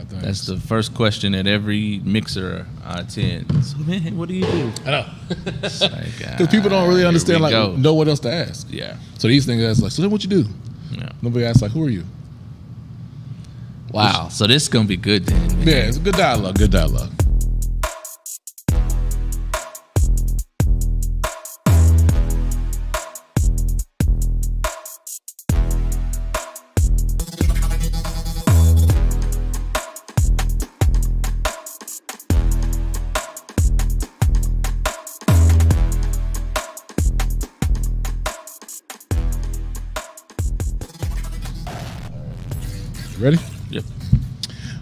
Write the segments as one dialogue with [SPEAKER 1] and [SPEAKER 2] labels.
[SPEAKER 1] things.
[SPEAKER 2] That's the first question at every mixer I attend. So, man, what do you do?
[SPEAKER 1] I know.
[SPEAKER 2] Because
[SPEAKER 1] people don't really understand, know what else to ask.
[SPEAKER 2] Yeah.
[SPEAKER 1] So these things ask, like, so then what you do?
[SPEAKER 2] Yeah.
[SPEAKER 1] Nobody asks, like, who are you?
[SPEAKER 2] Wow. So this is going to be good then. Man.
[SPEAKER 1] Yeah, it's a good dialogue. Good dialogue. Ready?
[SPEAKER 2] Yep.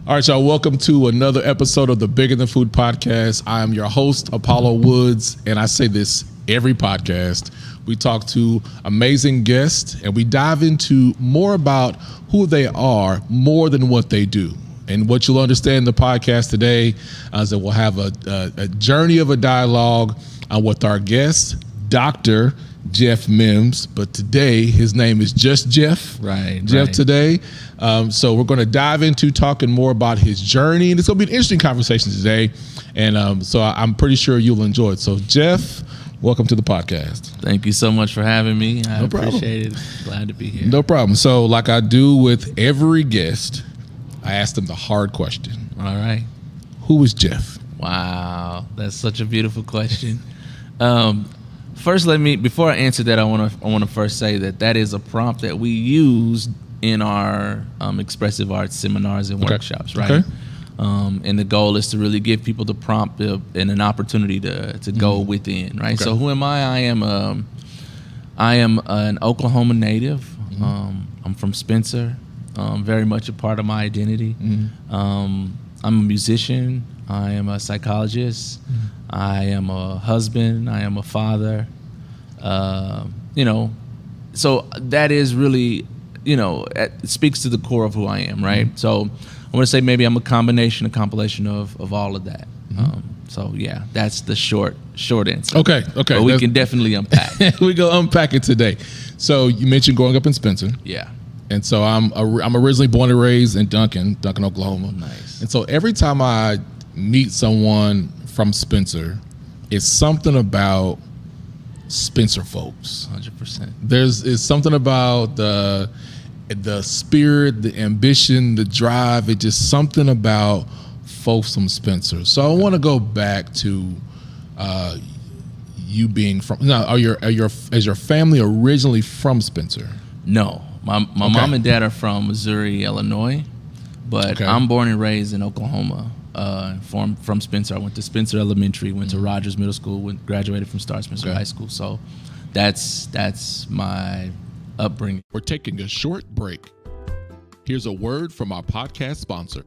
[SPEAKER 1] All right, y'all. Welcome to another episode of the Bigger Than Food podcast. I am your host, Apollo Woods, and I say this every podcast. We talk to amazing guests, and we dive into more about who they are more than what they do. And what you'll understand in the podcast today is that we'll have a journey of a dialogue with our guest, Dr. Jeff Mims, but today his name is just Jeff.
[SPEAKER 2] Right.
[SPEAKER 1] Today. So we're going to dive into talking more about his journey, and it's going to be an interesting conversation today. And so I'm pretty sure you'll enjoy it. So Jeff, welcome to the podcast.
[SPEAKER 2] Thank you so much for having me. I
[SPEAKER 1] problem.
[SPEAKER 2] appreciate it. Glad to be here.
[SPEAKER 1] No problem. So like I do with every guest, I ask them the hard question.
[SPEAKER 2] All right.
[SPEAKER 1] Who is Jeff?
[SPEAKER 2] Wow. That's such a beautiful question. First, before I answer that, I want to first say that is a prompt that we use in our expressive arts seminars and workshops, right?
[SPEAKER 1] Okay.
[SPEAKER 2] And the goal is to really give people the prompt and an opportunity to go within, right?
[SPEAKER 1] Okay.
[SPEAKER 2] So who am I? I am an Oklahoma native. I'm from Spencer. Very much a part of my identity. I'm a musician. I am a psychologist. I am a husband. I am a father. So that is really, it speaks to the core of who I am, right? So I want to say maybe I'm a compilation of all of that. So yeah, that's the short answer.
[SPEAKER 1] Okay.
[SPEAKER 2] But we can definitely unpack.
[SPEAKER 1] We go unpack it today. So you mentioned growing up in Spencer.
[SPEAKER 2] Yeah.
[SPEAKER 1] And so I'm originally born and raised in Duncan, Oklahoma.
[SPEAKER 2] Nice.
[SPEAKER 1] And so every time I meet someone from Spencer, it's something about Spencer folks.
[SPEAKER 2] 100%.
[SPEAKER 1] It's something about the spirit, the ambition, the drive. It's just something about folks from Spencer. So I want to go back to you being from. Now, is your family originally from Spencer?
[SPEAKER 2] No, my mom and dad are from Missouri, Illinois, but I'm born and raised in Oklahoma. From Spencer. I went to Spencer Elementary, went to Rogers Middle School, graduated from Star Spencer High School. So that's my upbringing.
[SPEAKER 1] We're taking a short break. Here's a word from our podcast sponsor.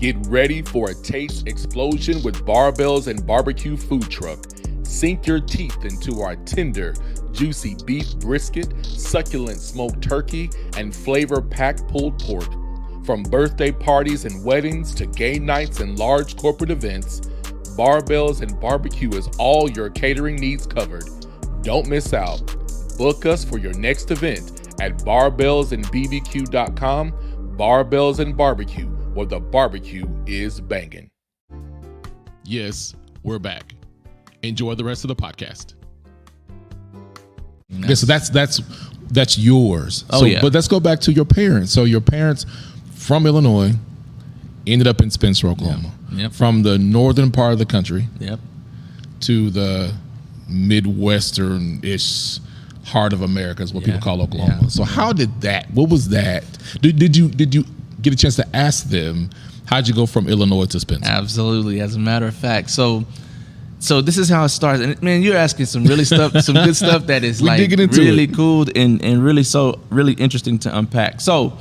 [SPEAKER 1] Get ready for a taste explosion with Barbells and Barbecue Food Truck. Sink your teeth into our tender, juicy beef brisket, succulent smoked turkey, and flavor-packed pulled pork. From birthday parties and weddings to game nights and large corporate events, Barbells and Barbecue is all your catering needs covered. Don't miss out. Book us for your next event at barbellsandbbq.com. Barbells and Barbecue, where the barbecue is banging. Yes, we're back. Enjoy the rest of the podcast. Okay, so that's yours. But let's go back to your parents. So your parents from Illinois ended up in Spencer, Oklahoma.
[SPEAKER 2] Yep.
[SPEAKER 1] From the northern part of the country.
[SPEAKER 2] Yep.
[SPEAKER 1] To the Midwestern-ish heart of America is what people call Oklahoma.
[SPEAKER 2] Yeah.
[SPEAKER 1] So how did that? What was that? Did you get a chance to ask them how'd you go from Illinois to Spencer?
[SPEAKER 2] Absolutely. As a matter of fact, so this is how it starts. And man, you're asking some good stuff that is really cool and really interesting to unpack. So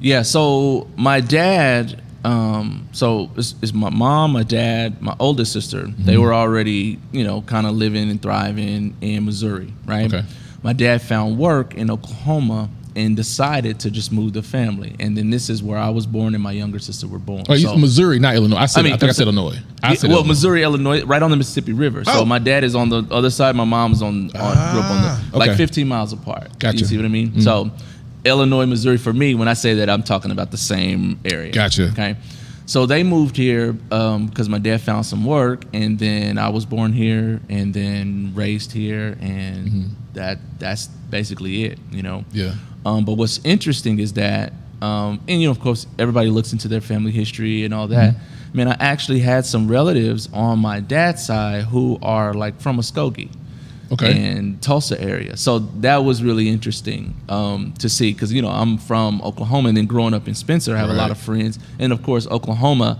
[SPEAKER 2] my dad, it's my mom, my dad, my oldest sister. They were already, kind of living and thriving in Missouri, right?
[SPEAKER 1] Okay.
[SPEAKER 2] My dad found work in Oklahoma and decided to just move the family. And then this is where I was born and my younger sister were born.
[SPEAKER 1] Oh, Missouri, not Illinois. I think I said Illinois.
[SPEAKER 2] Illinois. Missouri, Illinois, right on the Mississippi River. So my dad is on the other side. My mom's grew up on 15 miles apart.
[SPEAKER 1] Gotcha.
[SPEAKER 2] You see what I mean? So Illinois, Missouri. For me, when I say that, I'm talking about the same area.
[SPEAKER 1] Gotcha.
[SPEAKER 2] Okay. So they moved here because my dad found some work, and then I was born here, and then raised here, and that's basically it, you know.
[SPEAKER 1] Yeah.
[SPEAKER 2] But what's interesting is that, and you know, of course, everybody looks into their family history and all that. Man, I actually had some relatives on my dad's side who are like from Muskogee.
[SPEAKER 1] Okay.
[SPEAKER 2] And Tulsa area. So that was really interesting to see, because, you know, I'm from Oklahoma, and then growing up in Spencer, I have a lot of friends. And of course, Oklahoma,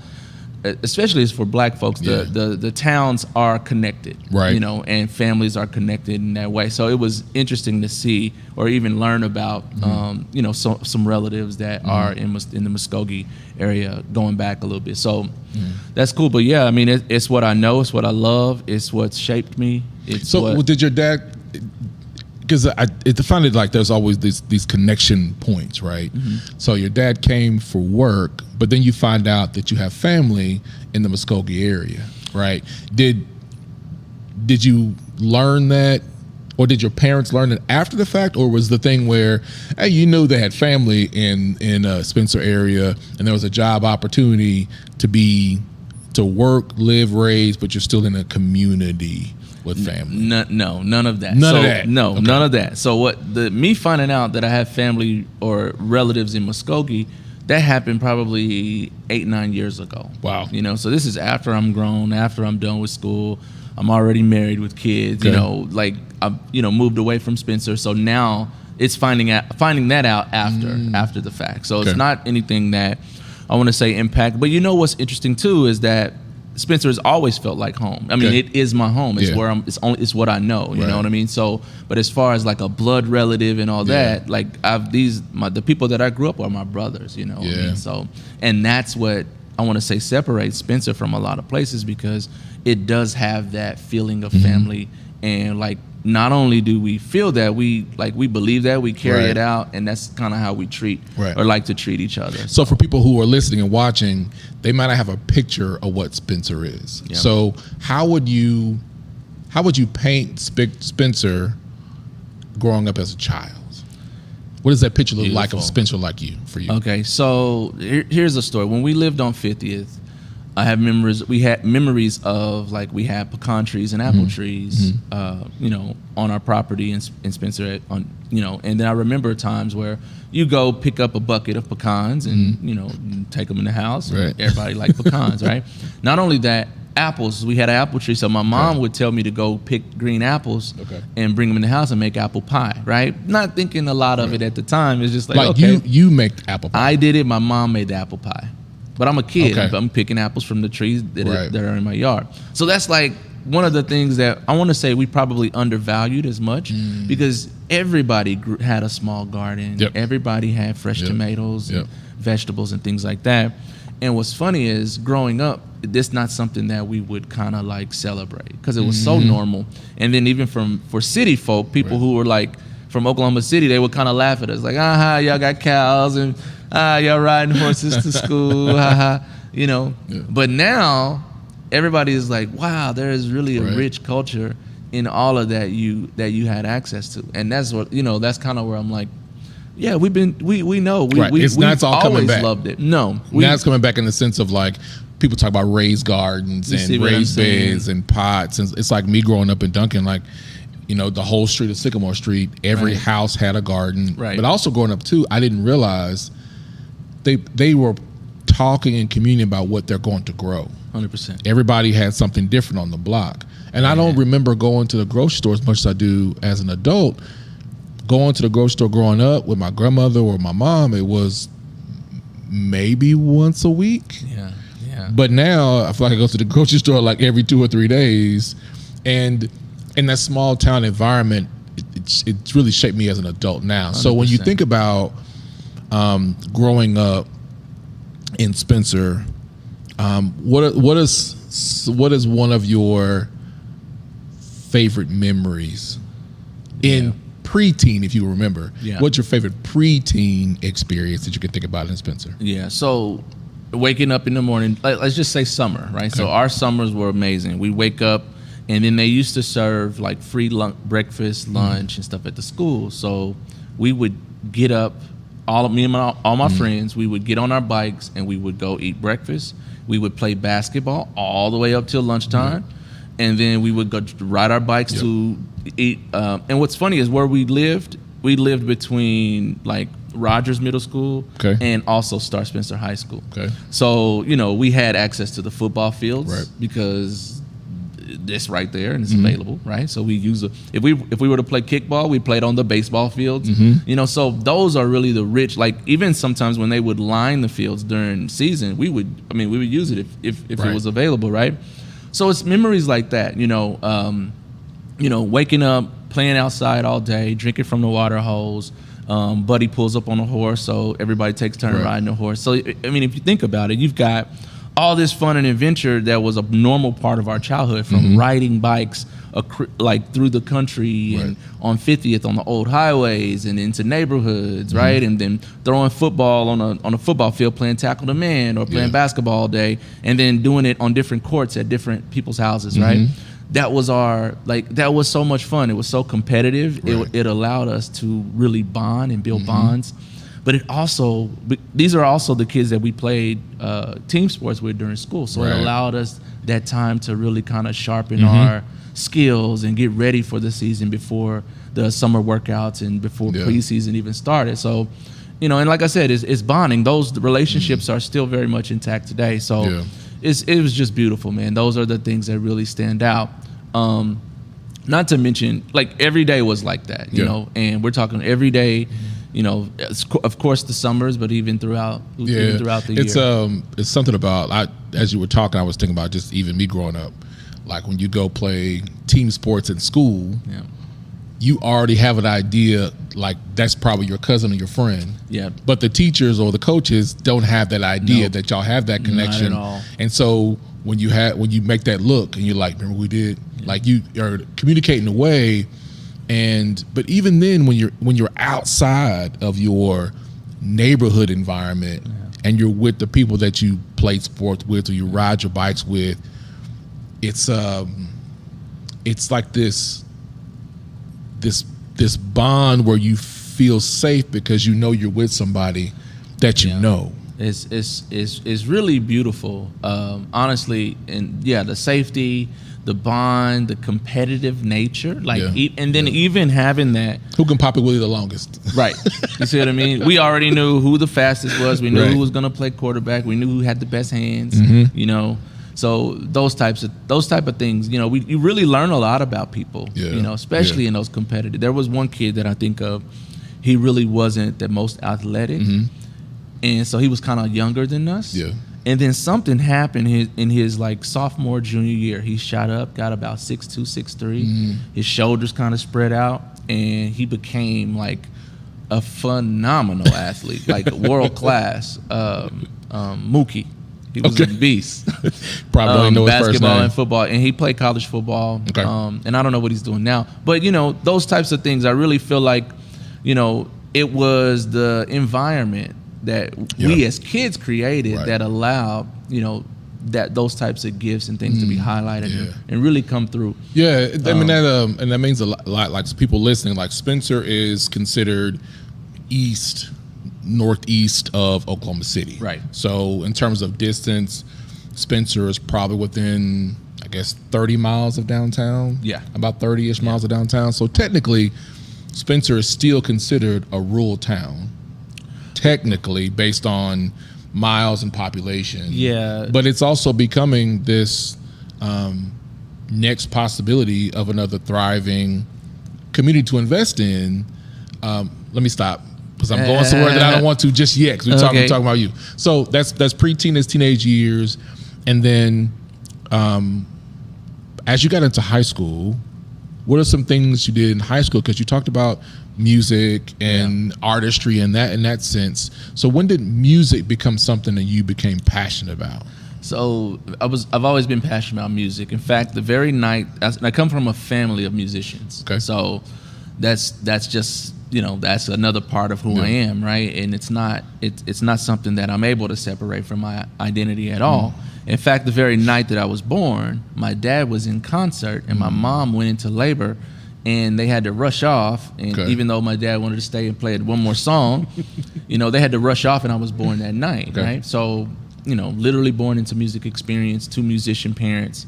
[SPEAKER 2] especially as for black folks, the towns are connected,
[SPEAKER 1] right?
[SPEAKER 2] You know, and families are connected in that way. So it was interesting to see or even learn about, you know, some relatives that are in the Muskogee area going back a little bit. So that's cool. But yeah, I mean, it's what I know, it's what I love, it's what shaped me.
[SPEAKER 1] Did your dad? Because it found it like there's always these connection points, right? So your dad came for work, but then you find out that you have family in the Muskogee area, right? Did you learn that, or did your parents learn it after the fact, or was the thing where, hey, you knew they had family in Spencer area, and there was a job opportunity to work, live, raise, but you're still in a community with family?
[SPEAKER 2] No, none of that.
[SPEAKER 1] None of that.
[SPEAKER 2] No,
[SPEAKER 1] okay.
[SPEAKER 2] None of that. So me finding out that I have family or relatives in Muskogee, that happened probably 8-9 years ago.
[SPEAKER 1] Wow.
[SPEAKER 2] You know, so this is after I'm grown, after I'm done with school. I'm already married with kids. Okay. You know, like I've moved away from Spencer. So now it's finding that out after the fact. So it's not anything that I want to say impact. But you know what's interesting too is that Spencer has always felt like home. I mean, it is my home. It's where it's what I know. You know what I mean? So, but as far as like a blood relative and all that, like the people that I grew up with are my brothers. You know what I mean? So, and that's what I want to say separates Spencer from a lot of places, because it does have that feeling of family, and like not only do we feel that, we believe that, we carry it out, and that's kind of how we treat or like to treat each other.
[SPEAKER 1] So for people who are listening and watching, they might not have a picture of what Spencer is. Yep. So how would you paint Spencer growing up as a child? What does that picture look like of Spencer for you? Okay,
[SPEAKER 2] so here's a story. When we lived on 50th, I have memories. We had memories of like we had pecan trees and apple trees, you know, on our property in Spencer. And then I remember times where you go pick up a bucket of pecans and you know, take them in the house. Right. Everybody liked pecans, right? Not only that, apples. We had an apple tree, so my mom would tell me to go pick green apples and bring them in the house and make apple pie. Right? Not thinking a lot of it at the time. It's just like okay,
[SPEAKER 1] you make apple pie.
[SPEAKER 2] I did it. My mom made the apple pie. But I'm a kid. I'm picking apples from the trees that are in my yard. So that's like one of the things that I want to say we probably undervalued as much, because everybody had a small garden. Yep. Everybody had fresh tomatoes, and vegetables, and things like that. And what's funny is growing up, this not something that we would kind of like celebrate, because it was so normal. And then even for city folk, people who were like from Oklahoma City, they would kind of laugh at us like, y'all got cows and y'all riding horses to school, you know. Yeah. But now everybody is like, wow, there is really a rich culture in all of that you had access to. And that's what, you know, that's kind of where I'm like, yeah, we know. We've always loved it. No.
[SPEAKER 1] Now it's coming back in the sense of like, people talk about raised gardens and raised beds and pots. And it's like me growing up in Duncan, like, you know, the whole street of Sycamore Street, every house had a garden. Right. But also growing up too, I didn't realize they were talking and communing about what they're going to grow.
[SPEAKER 2] 100%.
[SPEAKER 1] Everybody had something different on the block. And I don't remember going to the grocery store as much as I do as an adult. Going to the grocery store growing up with my grandmother or my mom, it was maybe once a week. Yeah. But now I feel like I go to the grocery store like every 2 or 3 days. And in that small town environment, it's really shaped me as an adult now. 100%. So when you think about growing up in Spencer, what is one of your favorite memories in preteen, if you remember? Yeah. What's your favorite preteen experience that you can think about in Spencer?
[SPEAKER 2] Yeah, so waking up in the morning, let's just say summer, right? Okay. So our summers were amazing. We wake up, and then they used to serve like free breakfast, lunch, and stuff at the school. So we would get up all my friends, we would get on our bikes and we would go eat breakfast. We would play basketball all the way up till lunchtime, and then we would go ride our bikes to eat. And what's funny is where we lived between like Rogers Middle School and also Star Spencer High School. Okay. So, we had access to the football fields because it's right there and it's available, right? So we use if we were to play kickball, we played on the baseball fields. So those are really the rich, like even sometimes when they would line the fields during season, we would use it if it was available, right? So it's memories like that, waking up, playing outside all day, drinking from the water hose. Buddy pulls up on a horse, so everybody takes turn riding the horse. So, if you think about it, you've got all this fun and adventure that was a normal part of our childhood, from riding bikes like through the country and on 50th on the old highways and into neighborhoods, right? And then throwing football on a football field, playing tackle to man or playing basketball all day, and then doing it on different courts at different people's houses, right? That was that was so much fun. It was so competitive. It allowed us to really bond and build bonds. But these are also the kids that we played team sports with during school. So it allowed us that time to really kind of sharpen our skills and get ready for the season before the summer workouts and before preseason even started. So, and like I said, it's bonding. Those relationships are still very much intact today. So it was just beautiful, man. Those are the things that really stand out. Not to mention, like every day was like that, you know, and we're talking every day. Of course the summers, but even throughout the year. It's
[SPEAKER 1] something about, as you were talking, I was thinking about just even me growing up. Like when you go play team sports in school, you already have an idea, like that's probably your cousin or your friend. Yeah. But the teachers or the coaches don't have that idea that y'all have that connection. Not at all. And so when you make that look and you're like, remember we did, like you are communicating away. But even then, when you're outside of your neighborhood environment and you're with the people that you play sports with or you ride your bikes with, it's like this bond where you feel safe because you're with somebody that you know.
[SPEAKER 2] It's really beautiful, honestly, and the safety, the bond, the competitive nature, and then even having that.
[SPEAKER 1] Who can pop it with you the longest?
[SPEAKER 2] Right. You see what I mean? We already knew who the fastest was. We knew who was going to play quarterback. We knew who had the best hands. So those type of things. You really learn a lot about people. Especially in those competitive. There was one kid that I think of. He really wasn't the most athletic, and so he was kind of younger than us. Yeah. And then something happened in his like sophomore, junior year. He shot up, got about 6'2", 6'3". His shoulders kind of spread out, and he became like a phenomenal athlete, like world class. Mookie, he was a beast.
[SPEAKER 1] Probably don't know his first
[SPEAKER 2] basketball
[SPEAKER 1] name.
[SPEAKER 2] and football, and he played college football. Okay. And I don't know what he's doing now, but those types of things. I really feel like, it was the environment that we as kids created that allowed, that those types of gifts and things to be highlighted and really come through.
[SPEAKER 1] Yeah, I mean that, and that means a lot. Like people listening, like Spencer is considered northeast of Oklahoma City. Right. So in terms of distance, Spencer is probably within, I guess, 30 miles of downtown. Yeah. About 30-ish miles of downtown. So technically, Spencer is still considered a rural town. Technically, based on miles and population. Yeah. But it's also becoming this next possibility of another thriving community to invest in. Let me stop because I'm going somewhere that I don't want to just yet because we're talking about you. So that's preteen as teenage years. And then as you got into high school, what are some things you did in high school? Because you talked about music and artistry in that sense. So when did music become something that you became passionate about?
[SPEAKER 2] So I've always been passionate about music. In fact, the very night, I come from a family of musicians. Okay. So that's just, that's another part of who I am, right? And it's not something that I'm able to separate from my identity at all. In fact, the very night that I was born, my dad was in concert and my mom went into labor. and they had to rush off. And even though my dad wanted to stay and play one more song, they had to rush off, and I was born that night, right? So, literally born into music experience, 2 musician parents,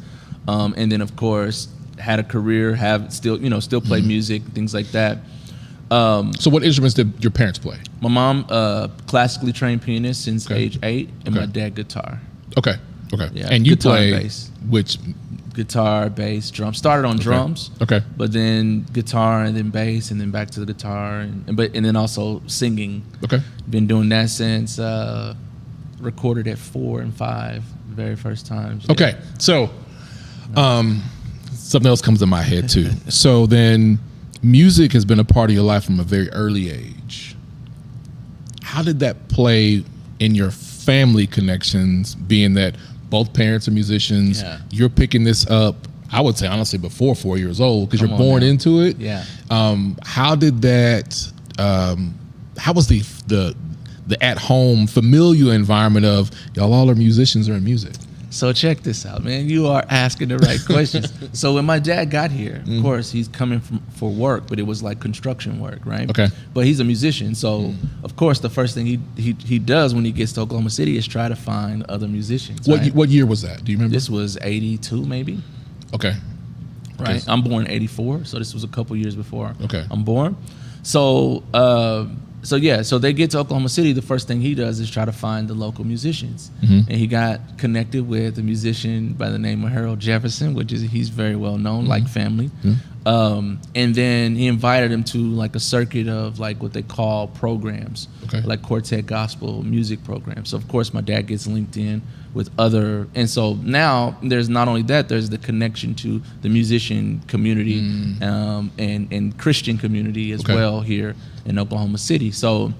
[SPEAKER 2] and then of course had a career, still play music, things like that.
[SPEAKER 1] So what instruments did your parents play?
[SPEAKER 2] My mom, classically trained pianist since age 8, and my dad, guitar.
[SPEAKER 1] Okay.
[SPEAKER 2] Yeah,
[SPEAKER 1] and you
[SPEAKER 2] guitar
[SPEAKER 1] play
[SPEAKER 2] and bass.
[SPEAKER 1] Which?
[SPEAKER 2] Guitar, bass, drums. Started on drums.
[SPEAKER 1] Okay.
[SPEAKER 2] But then guitar, and then bass, and then back to the guitar, and then also singing. Okay. Been doing that since recorded at 4 and 5, very first times. Yeah.
[SPEAKER 1] Okay. So, something else comes to my head too. So then, music has been a part of your life from a very early age. How did that play in your family connections, being that both parents are musicians? You're picking this up, I would say honestly, before 4 years old, because you're born into it.
[SPEAKER 2] Yeah.
[SPEAKER 1] How did that? How was the at-home familial environment of y'all all are musicians or in music?
[SPEAKER 2] So check this out, man. You are asking the right questions. So when my dad got here, of course, he's coming for work, but it was like construction work, right? Okay. But he's a musician, so of course, the first thing he does when he gets to Oklahoma City is try to find other musicians.
[SPEAKER 1] What year was that? Do you remember?
[SPEAKER 2] This was 82, maybe. Okay. Right. I'm born in 84, so this was a couple years before I'm born. So so they get to Oklahoma City. The first thing he does is try to find the local musicians, and he got connected with a musician by the name of Harold Jefferson, he's very well known, like family. And then he invited him to like a circuit of like what they call programs, like quartet gospel music programs. So of course my dad gets linked in with other, and so now there's not only that, there's the connection to the musician community and Christian community as well here in Oklahoma City. So,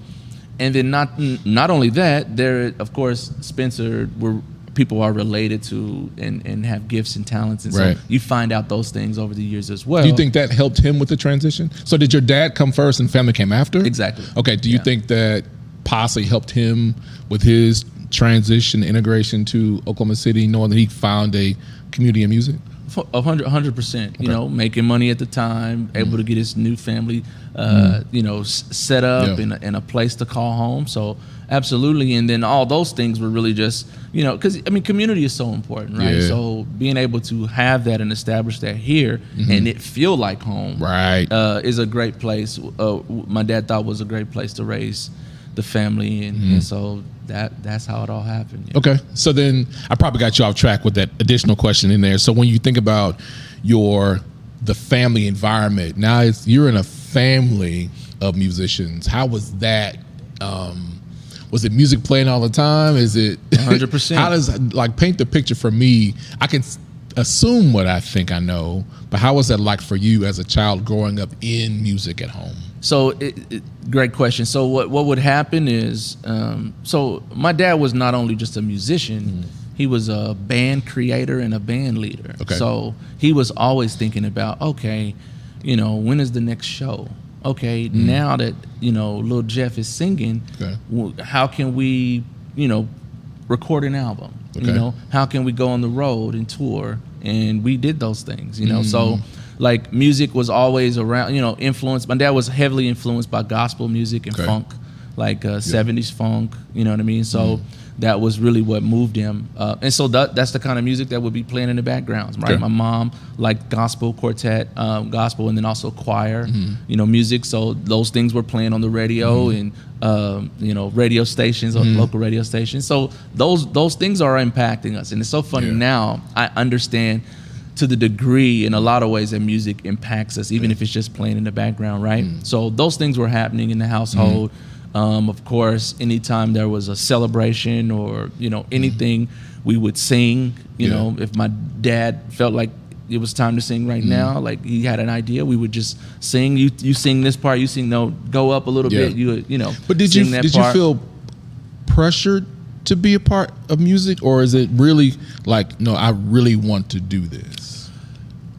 [SPEAKER 2] and then not only that, there of course Spencer, people are related to and have gifts and talents, and so you find out those things over the years as well.
[SPEAKER 1] Do you think that helped him with the transition? So did your dad come first and family came after?
[SPEAKER 2] Exactly.
[SPEAKER 1] Okay. Do you think that possibly helped him with his transition, integration to Oklahoma City, knowing that he found a community in music?
[SPEAKER 2] 100%. You know, making money at the time, able to get his new family, set up in a place to call home. So absolutely. And then all those things were really just, because I mean, community is so important, right? Yeah. So being able to have that and establish that here and it feel like home, is a great place. My dad thought was a great place to raise the family, and so that's how it all happened.
[SPEAKER 1] Okay, so then I probably got you off track with that additional question in there. So when you think about the family environment, now you're in a family of musicians. How was that? Was it music playing all the time? Is it
[SPEAKER 2] 100%?
[SPEAKER 1] How does paint the picture for me? I can assume what I think I know, but how was that like for you as a child growing up in music at home?
[SPEAKER 2] So, great question. So what would happen is, so my dad was not only just a musician, he was a band creator and a band leader. Okay. So he was always thinking about, okay, when is the next show? Okay, now that, Lil Jeff is singing, how can we, record an album? Okay. How can we go on the road and tour? And we did those things, so like music was always around, influenced. My dad was heavily influenced by gospel music and funk, like 70s funk, you know what I mean? So that was really what moved him. And so that's the kind of music that would be playing in the backgrounds, right? Okay. My mom liked gospel, quartet, gospel, and then also choir, music. So those things were playing on the radio and, radio stations, or local radio stations. So those things are impacting us. And it's so funny now, I understand to the degree in a lot of ways that music impacts us, even if it's just playing in the background, right? So those things were happening in the household. Of course, anytime there was a celebration or, anything, we would sing, if my dad felt like it was time to sing right now, like he had an idea, we would just sing. You sing this part, you sing, no, go up a little bit,
[SPEAKER 1] But did you feel pressured to be a part of music, or is it really like, no, I really want to do this?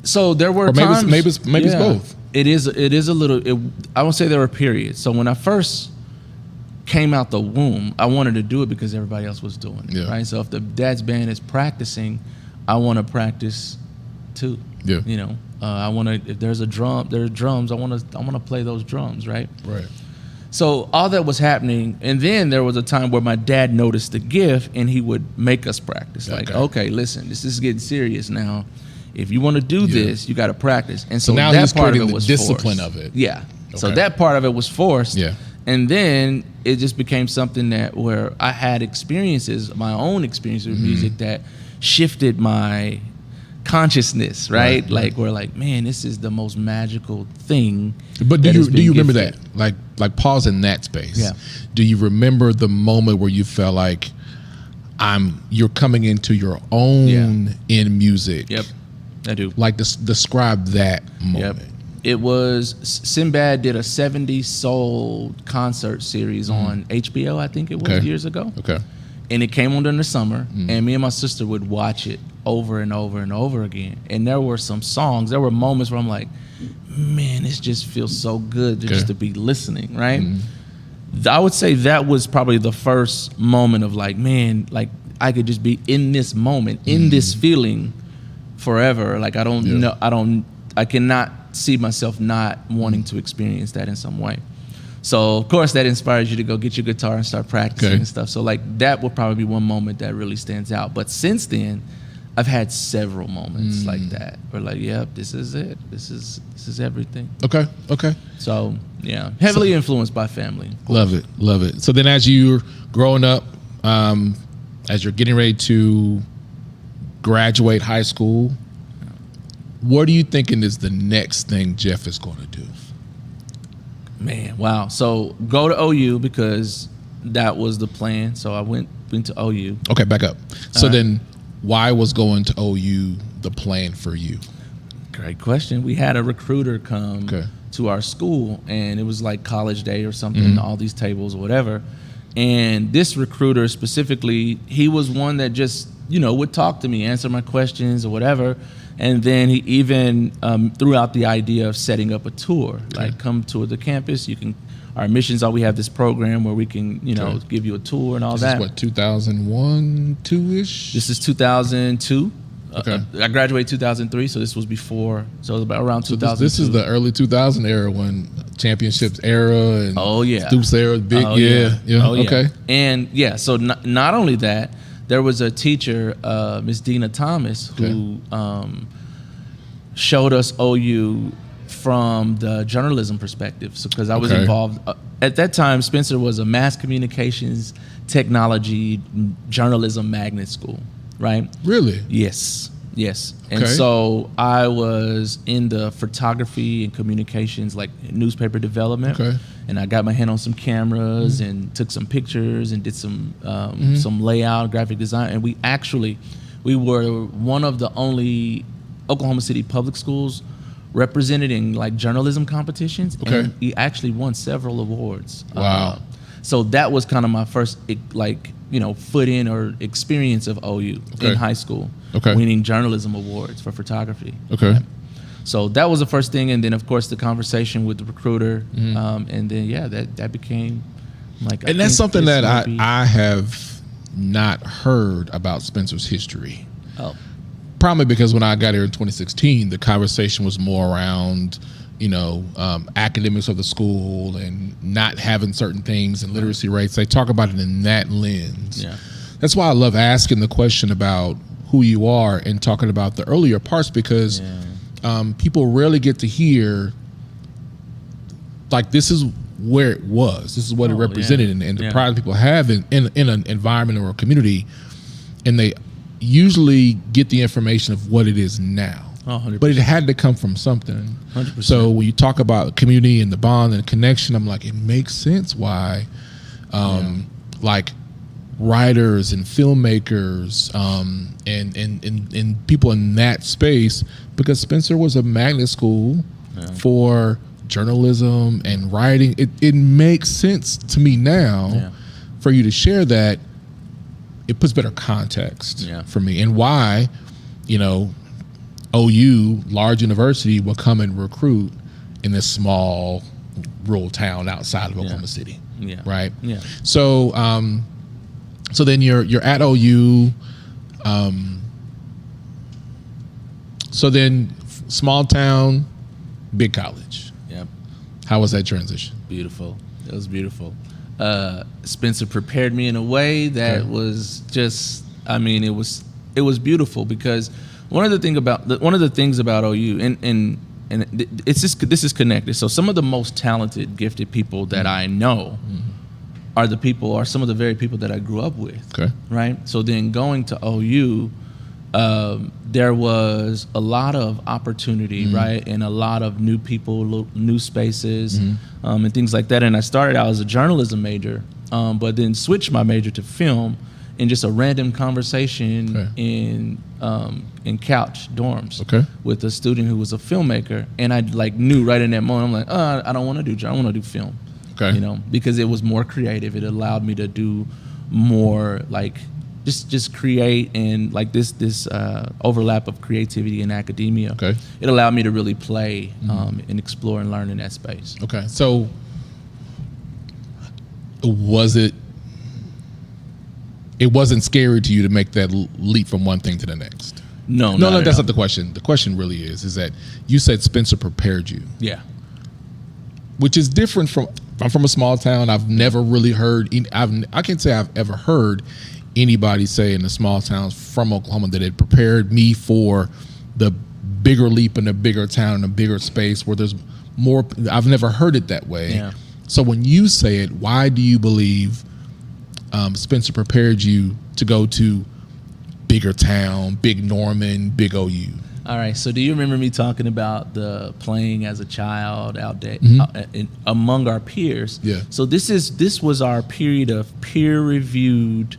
[SPEAKER 2] So there were
[SPEAKER 1] times, maybe it's both.
[SPEAKER 2] It is a little. I won't say there were periods. So when I first came out the womb, I wanted to do it because everybody else was doing it, right? So if the dad's band is practicing, I want to practice too. Yeah. If there's drums, I want to play those drums, right?
[SPEAKER 1] Right.
[SPEAKER 2] So all that was happening, and then there was a time where my dad noticed the gift, and he would make us practice. Like, okay, listen, this is getting serious now. If you want to do this, you got to practice. And so
[SPEAKER 1] now
[SPEAKER 2] that part of it was
[SPEAKER 1] the discipline
[SPEAKER 2] forced.
[SPEAKER 1] of it.
[SPEAKER 2] Yeah.
[SPEAKER 1] Okay.
[SPEAKER 2] So that part of it was forced.
[SPEAKER 1] Yeah.
[SPEAKER 2] And then it just became something where I had experiences, my own experiences with music that shifted my consciousness, right? Like we're like, man, this is the most magical thing.
[SPEAKER 1] But do you remember that? Like pause in that space.
[SPEAKER 2] Yeah.
[SPEAKER 1] Do you remember the moment where you felt like you're coming into your own in music?
[SPEAKER 2] Yep, I do.
[SPEAKER 1] Like describe that moment.
[SPEAKER 2] Yep. It was Sinbad did a 70s soul concert series on HBO, I think it was years ago. Okay. And it came on during the summer, and me and my sister would watch it over and over and over again. And there were some songs, there were moments where I'm like, man, this just feels so good just to be listening, right? I would say that was probably the first moment of like, man, like I could just be in this moment, in this feeling forever. Like I cannot see myself not wanting to experience that in some way. So of course that inspires you to go get your guitar and start practicing and stuff. So like that would probably be one moment that really stands out. But since then, I've had several moments like that where like, yep, this is it. This is everything. Okay. So yeah, heavily influenced by family.
[SPEAKER 1] Love it. So then as you're growing up, as you're getting ready to graduate high school, what are you thinking is the next thing Jeff is going to do?
[SPEAKER 2] Man, wow. So go to OU because that was the plan. So I went to OU.
[SPEAKER 1] Okay, back up. So then why was going to OU the plan for you?
[SPEAKER 2] Great question. We had a recruiter come to our school, and it was like college day or something, all these tables or whatever. And this recruiter specifically, he was one that just, would talk to me, answer my questions or whatever. And then he even threw out the idea of setting up a tour, like come tour the campus. Our admissions we have this program where we can, give you a tour and all that.
[SPEAKER 1] This is what, 2001, 2-ish?
[SPEAKER 2] This is 2002.
[SPEAKER 1] Okay.
[SPEAKER 2] I graduated 2003, so this was before. So it was about around 2002.
[SPEAKER 1] This is the early 2000 era when championships era and Stoops era, big, okay.
[SPEAKER 2] And so not only that, there was a teacher, Miss Dina Thomas, who showed us OU from the journalism perspective. So because I was involved at that time, Spencer was a mass communications technology journalism magnet school, right?
[SPEAKER 1] Really?
[SPEAKER 2] Yes. And so I was in the photography and communications, like newspaper development. And I got my hand on some cameras and took some pictures and did some layout, graphic design. And we were one of the only Oklahoma City public schools represented in like journalism competitions. And we actually won several awards.
[SPEAKER 1] Wow.
[SPEAKER 2] So that was kind of my first foot in or experience of OU in high school, winning journalism awards for photography. So that was the first thing, and then of course the conversation with the recruiter, and then that became like.
[SPEAKER 1] And that's something that I have not heard about Spencer's history.
[SPEAKER 2] Oh,
[SPEAKER 1] probably because when I got here in 2016, the conversation was more around academics of the school and not having certain things and literacy rates. They talk about it in that lens.
[SPEAKER 2] Yeah, that's
[SPEAKER 1] why I love asking the question about who you are and talking about the earlier parts because. People rarely get to hear, like, this is where it was. This is what it represented and the pride people have in an environment or a community. And they usually get the information of what it is now.
[SPEAKER 2] 100%.
[SPEAKER 1] But it had to come from something.
[SPEAKER 2] 100%.
[SPEAKER 1] So when you talk about community and the bond and the connection, I'm like, it makes sense why, like, writers and filmmakers and people in that space, because Spencer was a magnet school for journalism and writing. It makes sense to me now for you to share that. It puts better context for me and why, OU, large university, will come and recruit in this small rural town outside of Oklahoma City. Right? Yeah. So so then you're at OU. So then small town, big college.
[SPEAKER 2] Yep.
[SPEAKER 1] How was that transition?
[SPEAKER 2] Beautiful. It was beautiful. Spencer prepared me in a way that was just, I mean, it was beautiful, because one of the things about OU, and it's just, this is connected. So some of the most talented, gifted people that I know are some of the very people that I grew up with.
[SPEAKER 1] Okay.
[SPEAKER 2] Right. So then going to OU, there was a lot of opportunity, right, and a lot of new people, new spaces, and things like that. And I started out as a journalism major, but then switched my major to film in just a random conversation in couch dorms with a student who was a filmmaker, and I knew right in that moment, I'm like, I don't want to do, I want to do film, because it was more creative. It allowed me to do more just create, and this overlap of creativity and academia. It allowed me to really play and explore and learn in that space.
[SPEAKER 1] So it wasn't scary to you to make that leap from one thing to the next?
[SPEAKER 2] No,
[SPEAKER 1] that's not the question. The question really is that you said Spencer prepared you.
[SPEAKER 2] Yeah.
[SPEAKER 1] Which is different from, I'm from a small town. I've never really heard, I can't say I've ever heard anybody say in the small towns from Oklahoma that it prepared me for the bigger leap in a bigger town, in a bigger space where there's more. I've never heard it that way.
[SPEAKER 2] Yeah.
[SPEAKER 1] So when you say it, why do you believe Spencer prepared you to go to bigger town, big Norman, big OU?
[SPEAKER 2] All right. So do you remember me talking about the playing as a child out there among our peers?
[SPEAKER 1] Yeah.
[SPEAKER 2] So this was our period of peer-reviewed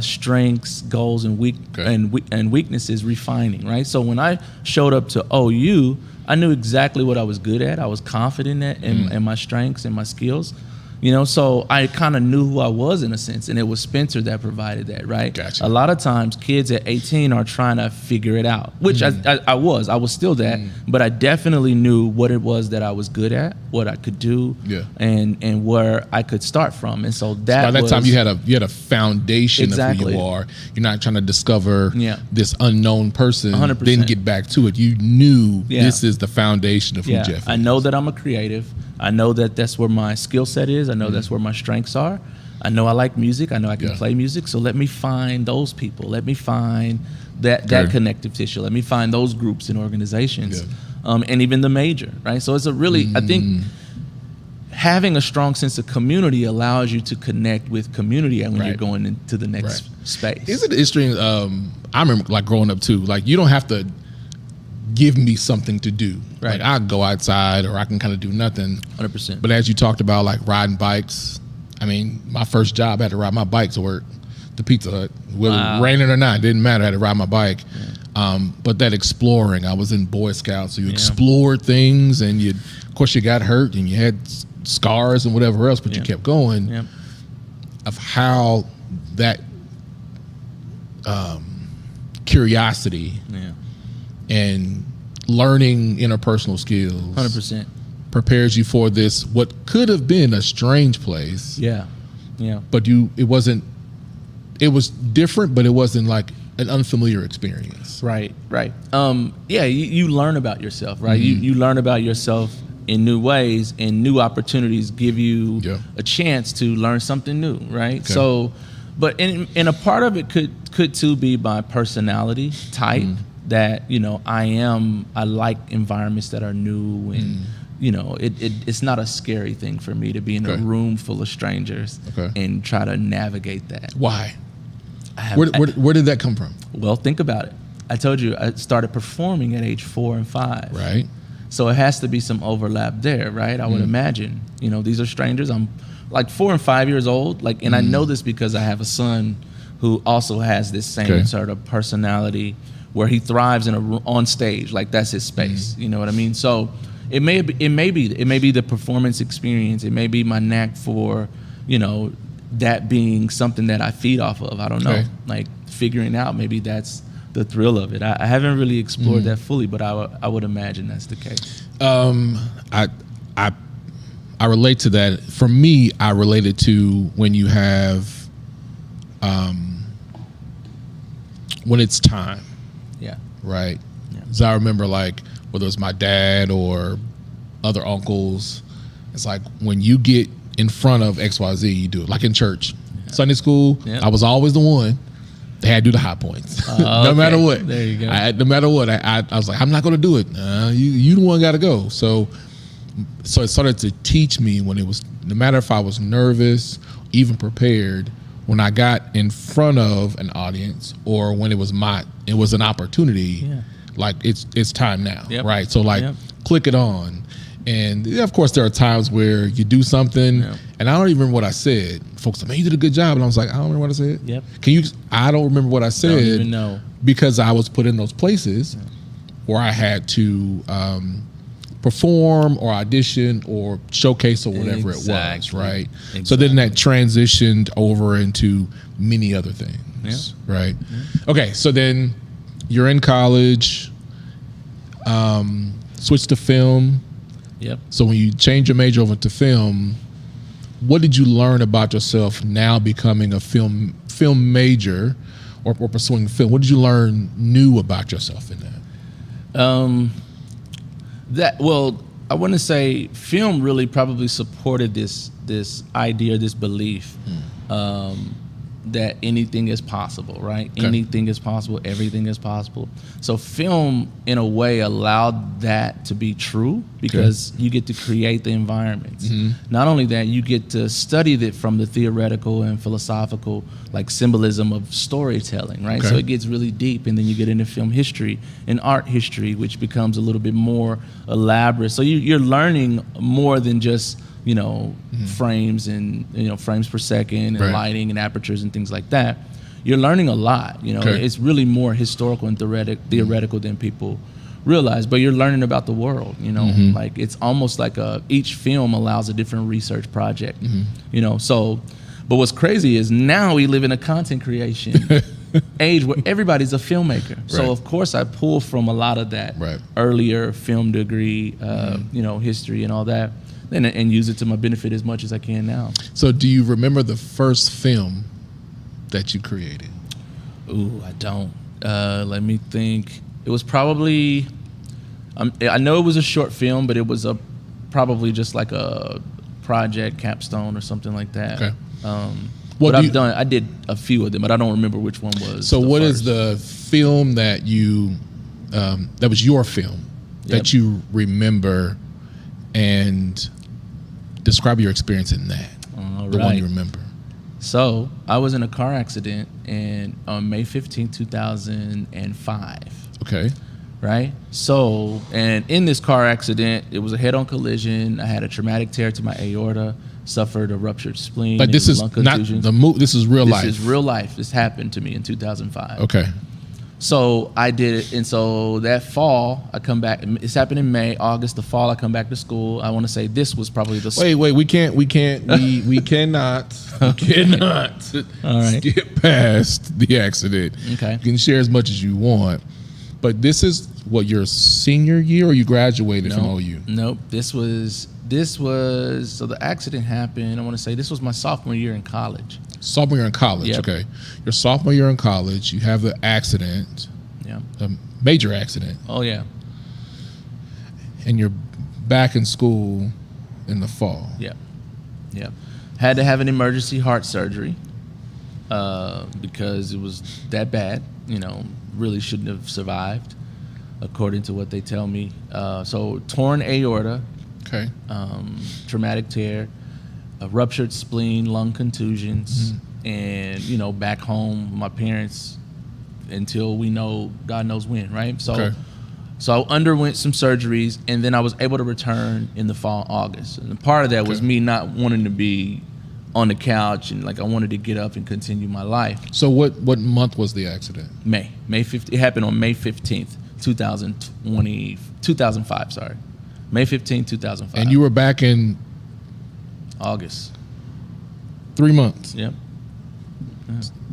[SPEAKER 2] strengths, goals, and weaknesses refining, right? So when I showed up to OU, I knew exactly what I was good at. I was confident in my strengths and my skills. So I kind of knew who I was in a sense, and it was Spencer that provided that, right?
[SPEAKER 1] Gotcha.
[SPEAKER 2] A lot of times kids at 18 are trying to figure it out, which I was still that, but I definitely knew what it was that I was good at, what I could do, and where I could start from. And so
[SPEAKER 1] by that time you had a foundation of who you are. You're not trying to discover this unknown person,
[SPEAKER 2] 100%.
[SPEAKER 1] Then get back to it. You knew this is the foundation of who Jeff is.
[SPEAKER 2] I know that I'm a creative. I know that that's where my skill set is. I know that's where my strengths are. I know I like music. I know I can play music. So let me find those people. Let me find that connective tissue. Let me find those groups and organizations, and even the major, right? So it's a really, I think, having a strong sense of community allows you to connect with community when you're going into the next space. Isn't
[SPEAKER 1] it interesting? I remember growing up too. You don't have to give me something to do.
[SPEAKER 2] Right.
[SPEAKER 1] I go outside, or I can kind of do nothing.
[SPEAKER 2] 100%.
[SPEAKER 1] But as you talked about, riding bikes, I mean, my first job, I had to ride my bike to work, to Pizza Hut. Whether it raining or not, it didn't matter. I had to ride my bike. But that exploring, I was in Boy Scouts, so you explored things, and of course you got hurt, and you had scars and whatever else, but you kept going. Of how that curiosity and learning interpersonal skills
[SPEAKER 2] 100%
[SPEAKER 1] prepares you for this, what could have been a strange place. But it was different, but it wasn't like an unfamiliar experience.
[SPEAKER 2] Right. You learn about yourself, right? You learn about yourself in new ways, and new opportunities give you a chance to learn something new, right? So, but and a part of it could too be my personality type. That I like environments that are new, and it's not a scary thing for me to be in a room full of strangers and try to navigate that.
[SPEAKER 1] Why? Where did that come from?
[SPEAKER 2] Well, think about it. I told you I started performing at age 4 and 5.
[SPEAKER 1] Right.
[SPEAKER 2] So it has to be some overlap there, right? I would imagine. These are strangers. I'm 4 and 5 years old, and I know this because I have a son who also has this same sort of personality, where he thrives on stage, that's his space. You know what I mean? So it may be the performance experience. It may be my knack for, that being something that I feed off of. I don't know, figuring out, maybe that's the thrill of it. I haven't really explored that fully, but I would imagine that's the case.
[SPEAKER 1] I relate to that. For me, I related to when you have, when it's time.
[SPEAKER 2] Yeah.
[SPEAKER 1] Right. So I remember whether it's my dad or other uncles. It's like when you get in front of XYZ, you do it. Like in church, Sunday school, I was always the one. They had to do the high points, no matter what.
[SPEAKER 2] There you go.
[SPEAKER 1] No matter what, I was like, I'm not going to do it. You the one got to go. So it started to teach me when it was, no matter if I was nervous, even prepared, when I got in front of an audience or when it was an opportunity, like it's time now, right? So click it on. And of course, there are times where you do something, and I don't even remember what I said. Folks say, "Man, you did a good job," and I was like, "I don't remember what I said."
[SPEAKER 2] Yep.
[SPEAKER 1] I don't remember what I said.
[SPEAKER 2] Don't even know.
[SPEAKER 1] Because I was put in those places where I had to perform or audition or showcase or whatever it was, right? Exactly. So then that transitioned over into many other things, right? Okay, so then you're in college, switch to film.
[SPEAKER 2] Yep.
[SPEAKER 1] So when you change your major over to film, what did you learn about yourself now becoming a film major or pursuing film? What did you learn new about yourself in that?
[SPEAKER 2] I want to say film really probably supported this idea, this belief that anything is possible, right? Okay. Anything is possible, everything is possible. So film, in a way, allowed that to be true because you get to create the environments. Not only that, you get to study it from the theoretical and philosophical, like symbolism of storytelling, right? So it gets really deep, and then you get into film history and art history, which becomes a little bit more elaborate. So you're learning more than just frames and frames per second and lighting and apertures and things like that. You're learning a lot. It's really more historical and theoretical than people realize. But you're learning about the world. Like it's almost like each film allows a different research project. So, but what's crazy is now we live in a content creation age where everybody's a filmmaker. So of course I pull from a lot of that earlier film degree, history and all that. And use it to my benefit as much as I can now. So
[SPEAKER 1] do you remember the first film that you created?
[SPEAKER 2] Ooh, I don't. Let me think. It was probably, I know it was a short film, but it was probably just like a project capstone or something like that. Okay. I did a few of them, but I don't remember which one was.
[SPEAKER 1] So what is the film that you, that was your film that you remember, and describe your experience in that, the one you remember.
[SPEAKER 2] So I was in a car accident on May 15, 2005.
[SPEAKER 1] Okay.
[SPEAKER 2] Right? So, and in this car accident, it was a head-on collision. I had a traumatic tear to my aorta, suffered a ruptured spleen.
[SPEAKER 1] But this is not this is real life.
[SPEAKER 2] This is real life. This happened to me in 2005.
[SPEAKER 1] Okay.
[SPEAKER 2] So I did it, and so that fall I come back. It's happened in May, August. The fall I come back to school. I want to say this was probably the
[SPEAKER 1] wait. We cannot All right. Skip past the accident.
[SPEAKER 2] Okay.
[SPEAKER 1] You can share as much as you want, but this is what, your senior year, or you graduated from OU?
[SPEAKER 2] Nope. This was so the accident happened. I want to say this was my sophomore year in college.
[SPEAKER 1] Sophomore year in college, okay. Your sophomore year in college, you have the accident, a major accident.
[SPEAKER 2] Oh, yeah.
[SPEAKER 1] And you're back in school in the fall.
[SPEAKER 2] Yeah. Had to have an emergency heart surgery because it was that bad, really shouldn't have survived, according to what they tell me. So torn aorta, traumatic tear, a ruptured spleen, lung contusions, and back home, my parents, until we know, God knows when, right? So, so I underwent some surgeries, and then I was able to return in the fall, August. And part of that was me not wanting to be on the couch, and like I wanted to get up and continue my life.
[SPEAKER 1] So what month was the accident?
[SPEAKER 2] May 15th. It happened on May 15th, 2005. Sorry, May 15th, 2005.
[SPEAKER 1] And you were back in
[SPEAKER 2] August.
[SPEAKER 1] 3 months.
[SPEAKER 2] Yep.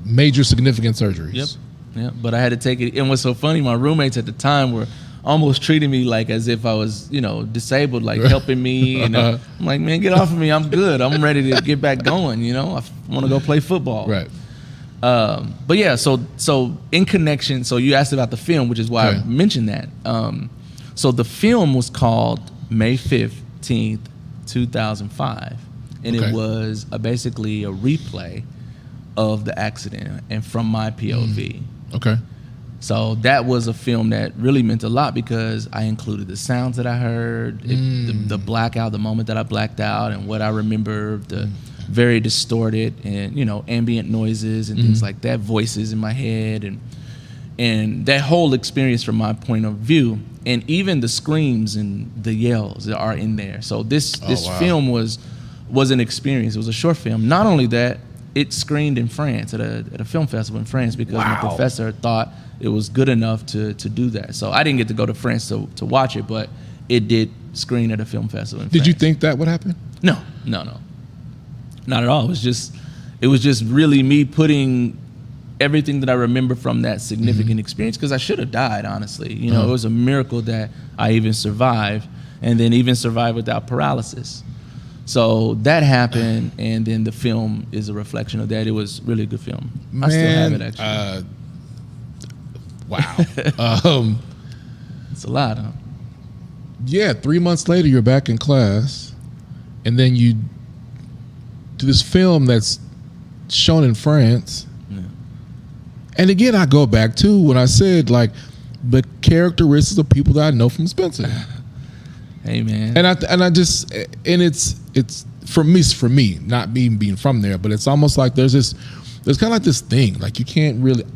[SPEAKER 1] Major significant surgeries.
[SPEAKER 2] Yep. But I had to take it. And what's so funny, my roommates at the time were almost treating me like as if I was, disabled, like helping me. And I'm like, man, get off of me. I'm good. I'm ready to get back going. I want to go play football.
[SPEAKER 1] Right.
[SPEAKER 2] But yeah, so in connection, so you asked about the film, which is why I mentioned that. So the film was called May 15th, 2005. And it was basically a replay of the accident and from my POV.
[SPEAKER 1] Okay.
[SPEAKER 2] So that was a film that really meant a lot because I included the sounds that I heard, the blackout, the moment that I blacked out, and what I remember, the very distorted and, you know, ambient noises and things like that, voices in my head, and that whole experience from my point of view, and even the screams and the yells that are in there. So this film was an experience. It was a short film. Not only that, it screened in France at a film festival in France because my professor thought it was good enough to do that. So I didn't get to go to France to watch it, but it did screen at a film festival in France.
[SPEAKER 1] Did you think that would happen?
[SPEAKER 2] No, not at all. It was just really me putting everything that I remember from that significant experience, because I should have died, honestly. You know, it was a miracle that I even survived, and then even survived without paralysis. So that happened, and then the film is a reflection of that. It was really a good film. I still have it, actually.
[SPEAKER 1] Wow.
[SPEAKER 2] It's a lot, huh?
[SPEAKER 1] Yeah, 3 months later, you're back in class, and then you do this film that's shown in France. Yeah. And again, I go back to when I said, like, the characteristics of people that I know from Spencer.
[SPEAKER 2] Hey, man.
[SPEAKER 1] And it's for me, not me being from there, but it's almost like there's kind of like this thing, like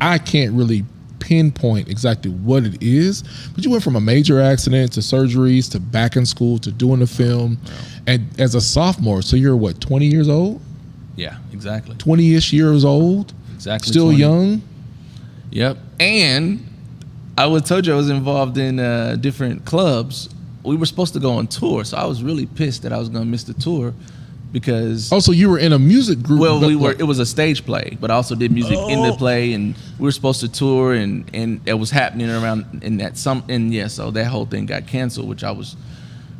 [SPEAKER 1] I can't really pinpoint exactly what it is, but you went from a major accident to surgeries to back in school to doing the film, and as a sophomore, so you're what, 20 years old?
[SPEAKER 2] Yeah, exactly.
[SPEAKER 1] 20-ish years old.
[SPEAKER 2] Exactly.
[SPEAKER 1] Still
[SPEAKER 2] 20.
[SPEAKER 1] Young.
[SPEAKER 2] Yep. And I told you I was involved in different clubs. We were supposed to go on tour, so I was really pissed that I was going to miss the tour because...
[SPEAKER 1] Oh, so you were in a music group?
[SPEAKER 2] Well, it was a stage play, but I also did music in the play, and we were supposed to tour, and it was happening around so that whole thing got canceled, which I was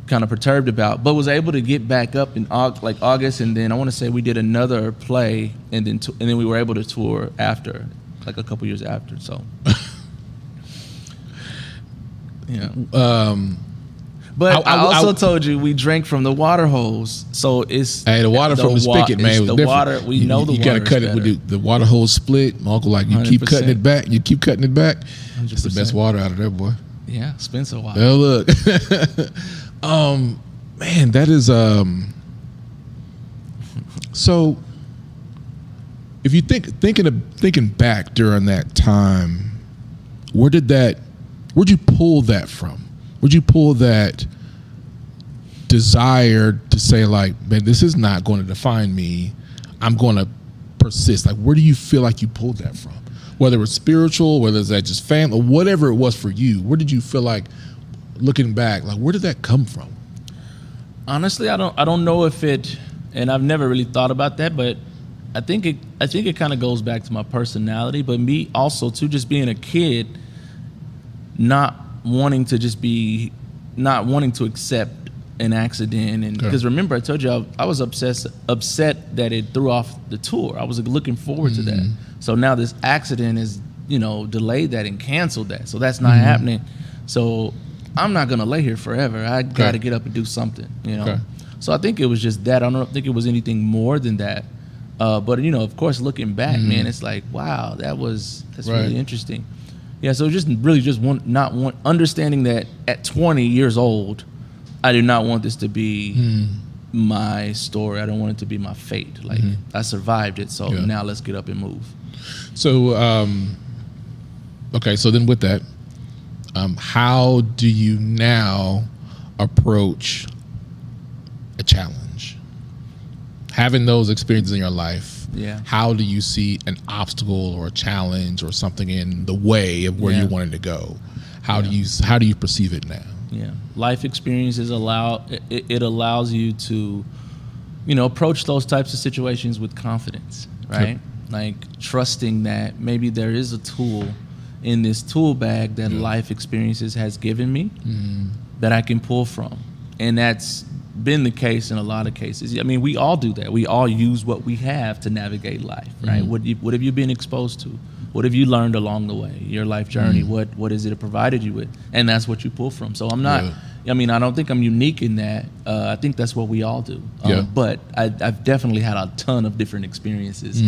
[SPEAKER 2] kind of perturbed about, but was able to get back up in August, and then I want to say we did another play, and then we were able to tour after, like a couple years after, so... Yeah. But I also told you we drank from the water hose, so it's
[SPEAKER 1] the water from the spigot, man.
[SPEAKER 2] It's the water. We know the water. You gotta cut it with the water hose split. My uncle, like, you 100%. Keep cutting it back. You keep cutting it back. 100%. It's the best water out of there, boy. Yeah, Spencer water.
[SPEAKER 1] Well, look, man, that is So, if you thinking back during that time, where'd you pull that from? Would you pull that desire to say, like, man, this is not going to define me, I'm going to persist? Like, where do you feel like you pulled that from? Whether it's spiritual, whether it's that just family, or whatever it was for you, where did you feel like, looking back, like, where did that come from?
[SPEAKER 2] Honestly, I don't know if it, and I've never really thought about that, but I think it kind of goes back to my personality, but me also too, just being a kid, not wanting to accept an accident, and because remember I told you I was upset that it threw off the tour. I was looking forward to that. So now this accident is, delayed that and canceled that. So that's not happening. So I'm not gonna lay here forever. I gotta get up and do something. So I think it was just that. I don't think it was anything more than that. But of course, looking back, man, it's like, wow, that's really interesting. Yeah, so understanding that at 20 years old, I do not want this to be my story. I don't want it to be my fate. Like, I survived it, so now let's get up and move.
[SPEAKER 1] So, okay, so then with that, how do you now approach a challenge? Having those experiences in your life, how do you see an obstacle or a challenge or something in the way of where you wanted to go? How do you perceive it now?
[SPEAKER 2] Yeah, life experiences allows you to, approach those types of situations with confidence, right? Like trusting that maybe there is a tool in this tool bag that life experiences has given me that I can pull from, and that's been the case in a lot of cases. I mean, we all do that. We all use what we have to navigate life, right? What have you been exposed to? What have you learned along the way? Your life journey. What is it provided you with? And that's what you pull from. So I'm not. I mean, I don't think I'm unique in that. I think that's what we all do. But I've definitely had a ton of different experiences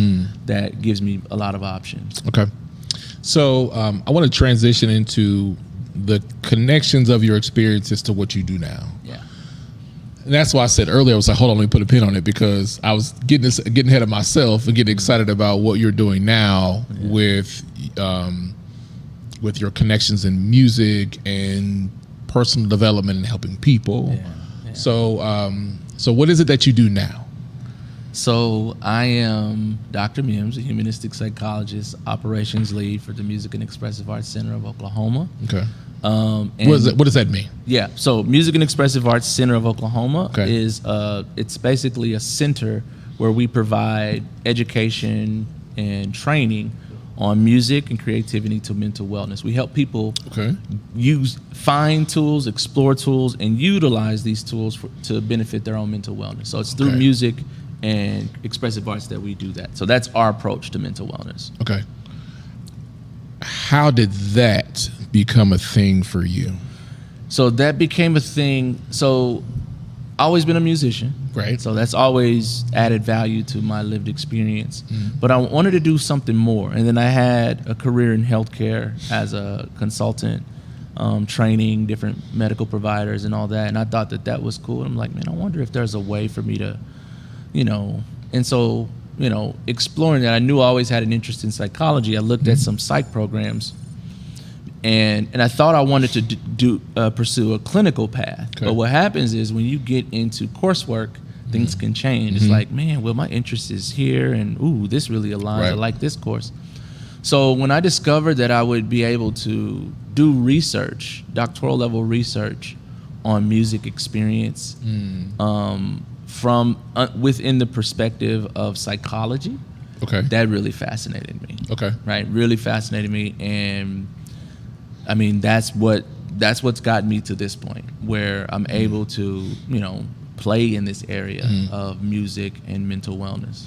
[SPEAKER 2] that gives me a lot of options.
[SPEAKER 1] Okay. So I want to transition into the connections of your experiences to what you do now.
[SPEAKER 2] Yeah.
[SPEAKER 1] And that's why I said earlier, I was like, hold on, let me put a pin on it, because I was getting ahead of myself and getting excited about what you're doing now with your connections in music and personal development and helping people. Yeah. So what is it that you do now?
[SPEAKER 2] So I am Dr. Mims, a humanistic psychologist, operations lead for the Music and Expressive Arts Center of Oklahoma.
[SPEAKER 1] Okay. What does that mean?
[SPEAKER 2] Yeah. So Music and Expressive Arts Center of Oklahoma is it's basically a center where we provide education and training on music and creativity to mental wellness. We help people find tools, explore tools, and utilize these tools to benefit their own mental wellness. So it's through music and expressive arts that we do that. So that's our approach to mental wellness. Okay.
[SPEAKER 1] How did that become a thing for you?
[SPEAKER 2] So that became a thing. So I've always been a musician.
[SPEAKER 1] Right.
[SPEAKER 2] So that's always added value to my lived experience. But I wanted to do something more. And then I had a career in healthcare as a consultant, training different medical providers and all that. And I thought that was cool. I'm like, man, I wonder if there's a way for me to, and so, exploring that, I knew I always had an interest in psychology. I looked at some psych programs, and I thought I wanted to pursue a clinical path. But what happens is when you get into coursework, things can change. It's like, man, well, my interest is here, and ooh, this really aligns. I like this course. So when I discovered that I would be able to do research, doctoral level research on music experience, from within the perspective of psychology, that really fascinated me. Right, really fascinated me, and I mean that's what's gotten me to this point where I'm able to play in this area of music and mental wellness.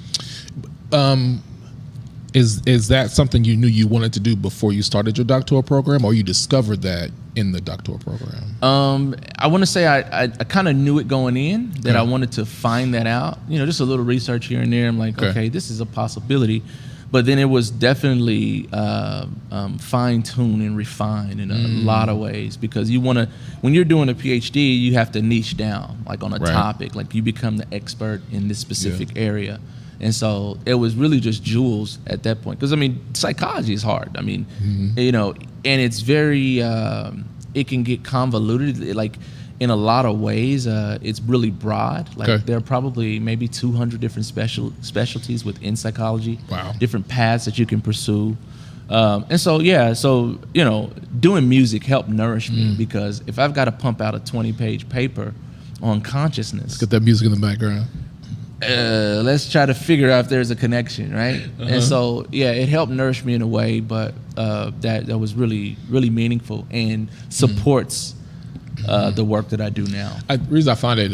[SPEAKER 1] Is that something you knew you wanted to do before you started your doctoral program, or you discovered that in the doctoral program?
[SPEAKER 2] I want to say I kind of knew it going in that I wanted to find that out. Just a little research here and there. I'm like, okay, this is a possibility. But then it was definitely fine-tuned and refined in a lot of ways, because when you're doing a Ph.D., you have to niche down, like on a topic, like you become the expert in this specific area. And so it was really just jewels at that point. Because, I mean, psychology is hard. I mean, and it's very, it can get convoluted. Like, in a lot of ways, it's really broad. Like, there are probably maybe 200 different specialties within psychology.
[SPEAKER 1] Wow.
[SPEAKER 2] Different paths that you can pursue. And so, doing music helped nourish me, because if I've got to pump out a 20-page paper on consciousness.
[SPEAKER 1] Let's get that music in the background.
[SPEAKER 2] Let's try to figure out if there's a connection, right? And so, it helped nourish me in a way, but that was really, really meaningful and supports the work that I do now.
[SPEAKER 1] The reason I find it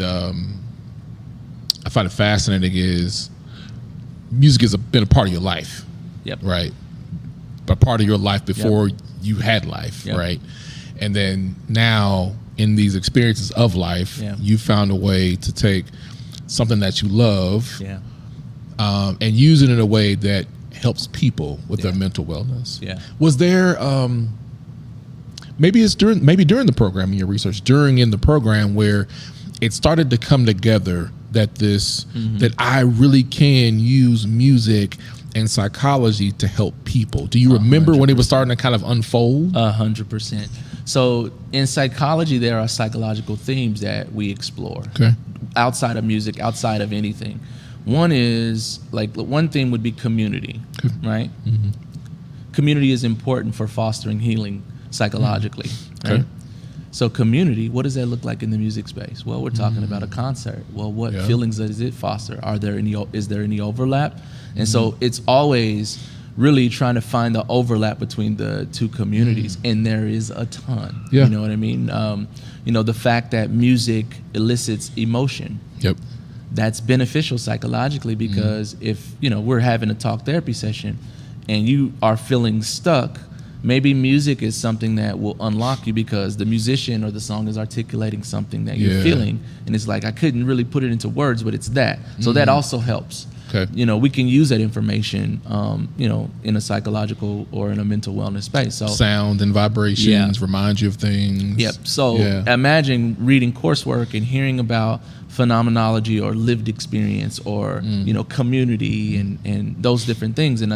[SPEAKER 1] fascinating is music has been a part of your life, right? A part of your life before you had life, right? And then now, in these experiences of life, you found a way to take something that you love, and use it in a way that helps people with their mental wellness. Was there maybe during the program, in your research, in the program, where it started to come together that that I really can use music and psychology to help people? Do you remember 100%. When it was starting to kind of unfold?
[SPEAKER 2] 100%. So in psychology, there are psychological themes that we explore outside of music, outside of anything. One is, like, one theme would be community, right? Community is important for fostering healing psychologically, right? So community, what does that look like in the music space? Well, we're talking about a concert. Well, what feelings does it foster? Is there any overlap? And so it's always really trying to find the overlap between the two communities, and there is a ton. You know what I mean? The fact that music elicits emotion. That's beneficial psychologically, because if we're having a talk therapy session, and you are feeling stuck, maybe music is something that will unlock you because the musician or the song is articulating something that you're feeling, and it's like I couldn't really put it into words, but it's that. So that also helps.
[SPEAKER 1] Okay.
[SPEAKER 2] You know, we can use that information, you know, in a psychological or in a mental wellness space. So
[SPEAKER 1] sound and vibrations remind you of things.
[SPEAKER 2] Yep. So imagine reading coursework and hearing about phenomenology or lived experience or you know, community and those different things, and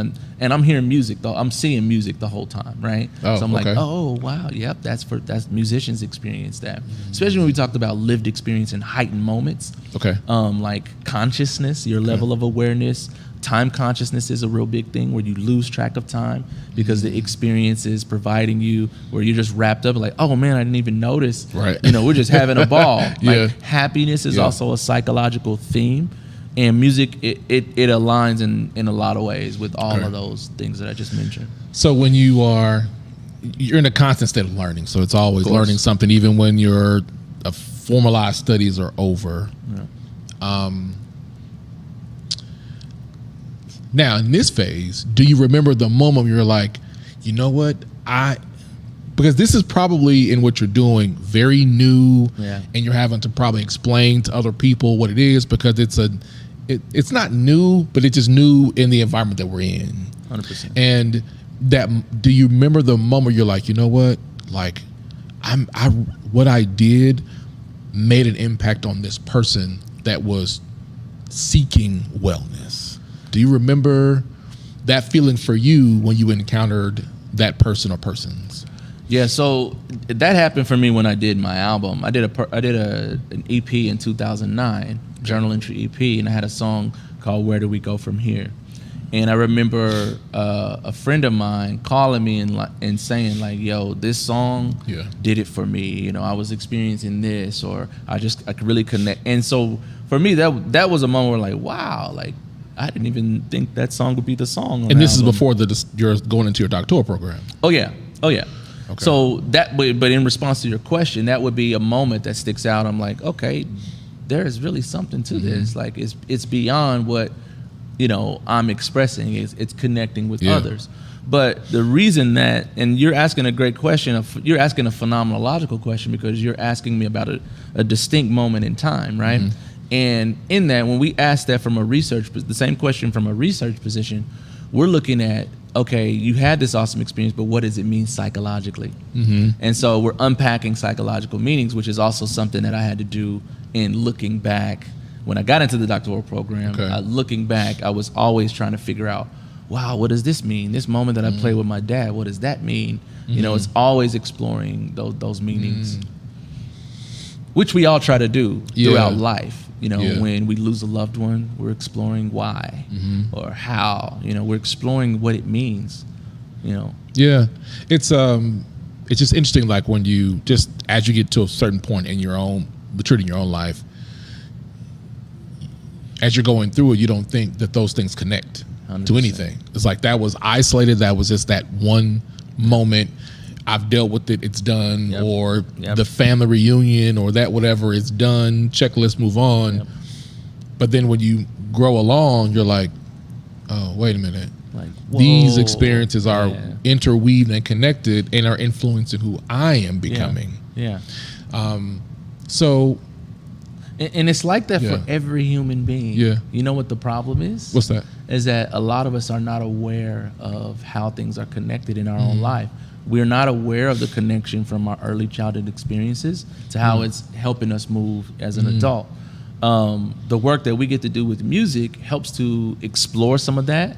[SPEAKER 2] I'm hearing music though. I'm seeing music the whole time, right? So I'm like, oh wow, yep, that's musicians experience that. Especially when we talked about lived experience and heightened moments.
[SPEAKER 1] Okay.
[SPEAKER 2] Like consciousness, your level of awareness. Time consciousness is a real big thing where you lose track of time because the experience is providing you where you're just wrapped up like, oh man, I didn't even notice. Right. You know, we're just having a ball. Like happiness is also a psychological theme, and music it aligns in a lot of ways with all of those things that I just mentioned.
[SPEAKER 1] So when you're in a constant state of learning, so it's always learning something, even when your formalized studies are over. Now, in this phase, do you remember the moment you're like, you know what, because this is probably in what you're doing very new, and you're having to probably explain to other people what it is because it's not new, but it's just new in the environment that we're in.
[SPEAKER 2] 100%.
[SPEAKER 1] And do you remember the moment you're like, you know what, like what I did made an impact on this person that was seeking wellness? Do you remember that feeling for you when you encountered that person or persons?
[SPEAKER 2] Yeah, so that happened for me when I did my album. I did an EP in 2009, journal entry EP, and I had a song called "Where Do We Go From Here?" And I remember a friend of mine calling me and saying like, "Yo, this song did it for me. You know, I was experiencing this, or I could really connect." And so for me, that was a moment where like, wow, like. I didn't even think that song would be the song.
[SPEAKER 1] And this is before you're going into your doctoral program.
[SPEAKER 2] Oh yeah. Okay. So but in response to your question, that would be a moment that sticks out. I'm like, okay, there is really something to this. Like it's beyond what, you know, I'm expressing. It's connecting with others. But the reason that, and you're asking a great question, you're asking a phenomenological question because you're asking me about a distinct moment in time, right? And in that, when we ask that from the same question from a research position, we're looking at, okay, you had this awesome experience, but what does it mean psychologically? And so we're unpacking psychological meanings, which is also something that I had to do in looking back. When I got into the doctoral program, looking back, I was always trying to figure out, wow, what does this mean? This moment that I played with my dad, what does that mean? You know, it's always exploring those meanings, which we all try to do throughout life. You know, when we lose a loved one, we're exploring why or how. You know, we're exploring what it means. You know. Yeah,
[SPEAKER 1] it's just interesting. Like when you just as you get to a certain point in your own maturity in your own life, as you're going through it, you don't think that those things connect 100%. To anything. It's like that was isolated. That was just that one moment. I've dealt with it, it's done, or the family reunion or that whatever, it's done, checklist, move on. But then when you grow along, you're like, oh, wait a minute. Like, these experiences are interweaved and connected and are influencing who I am becoming. So...
[SPEAKER 2] And it's like that for every human being. You know what the problem is?
[SPEAKER 1] What's that?
[SPEAKER 2] Is that a lot of us are not aware of how things are connected in our own life. We're not aware of the connection from our early childhood experiences to how it's helping us move as an adult. The work that we get to do with music helps to explore some of that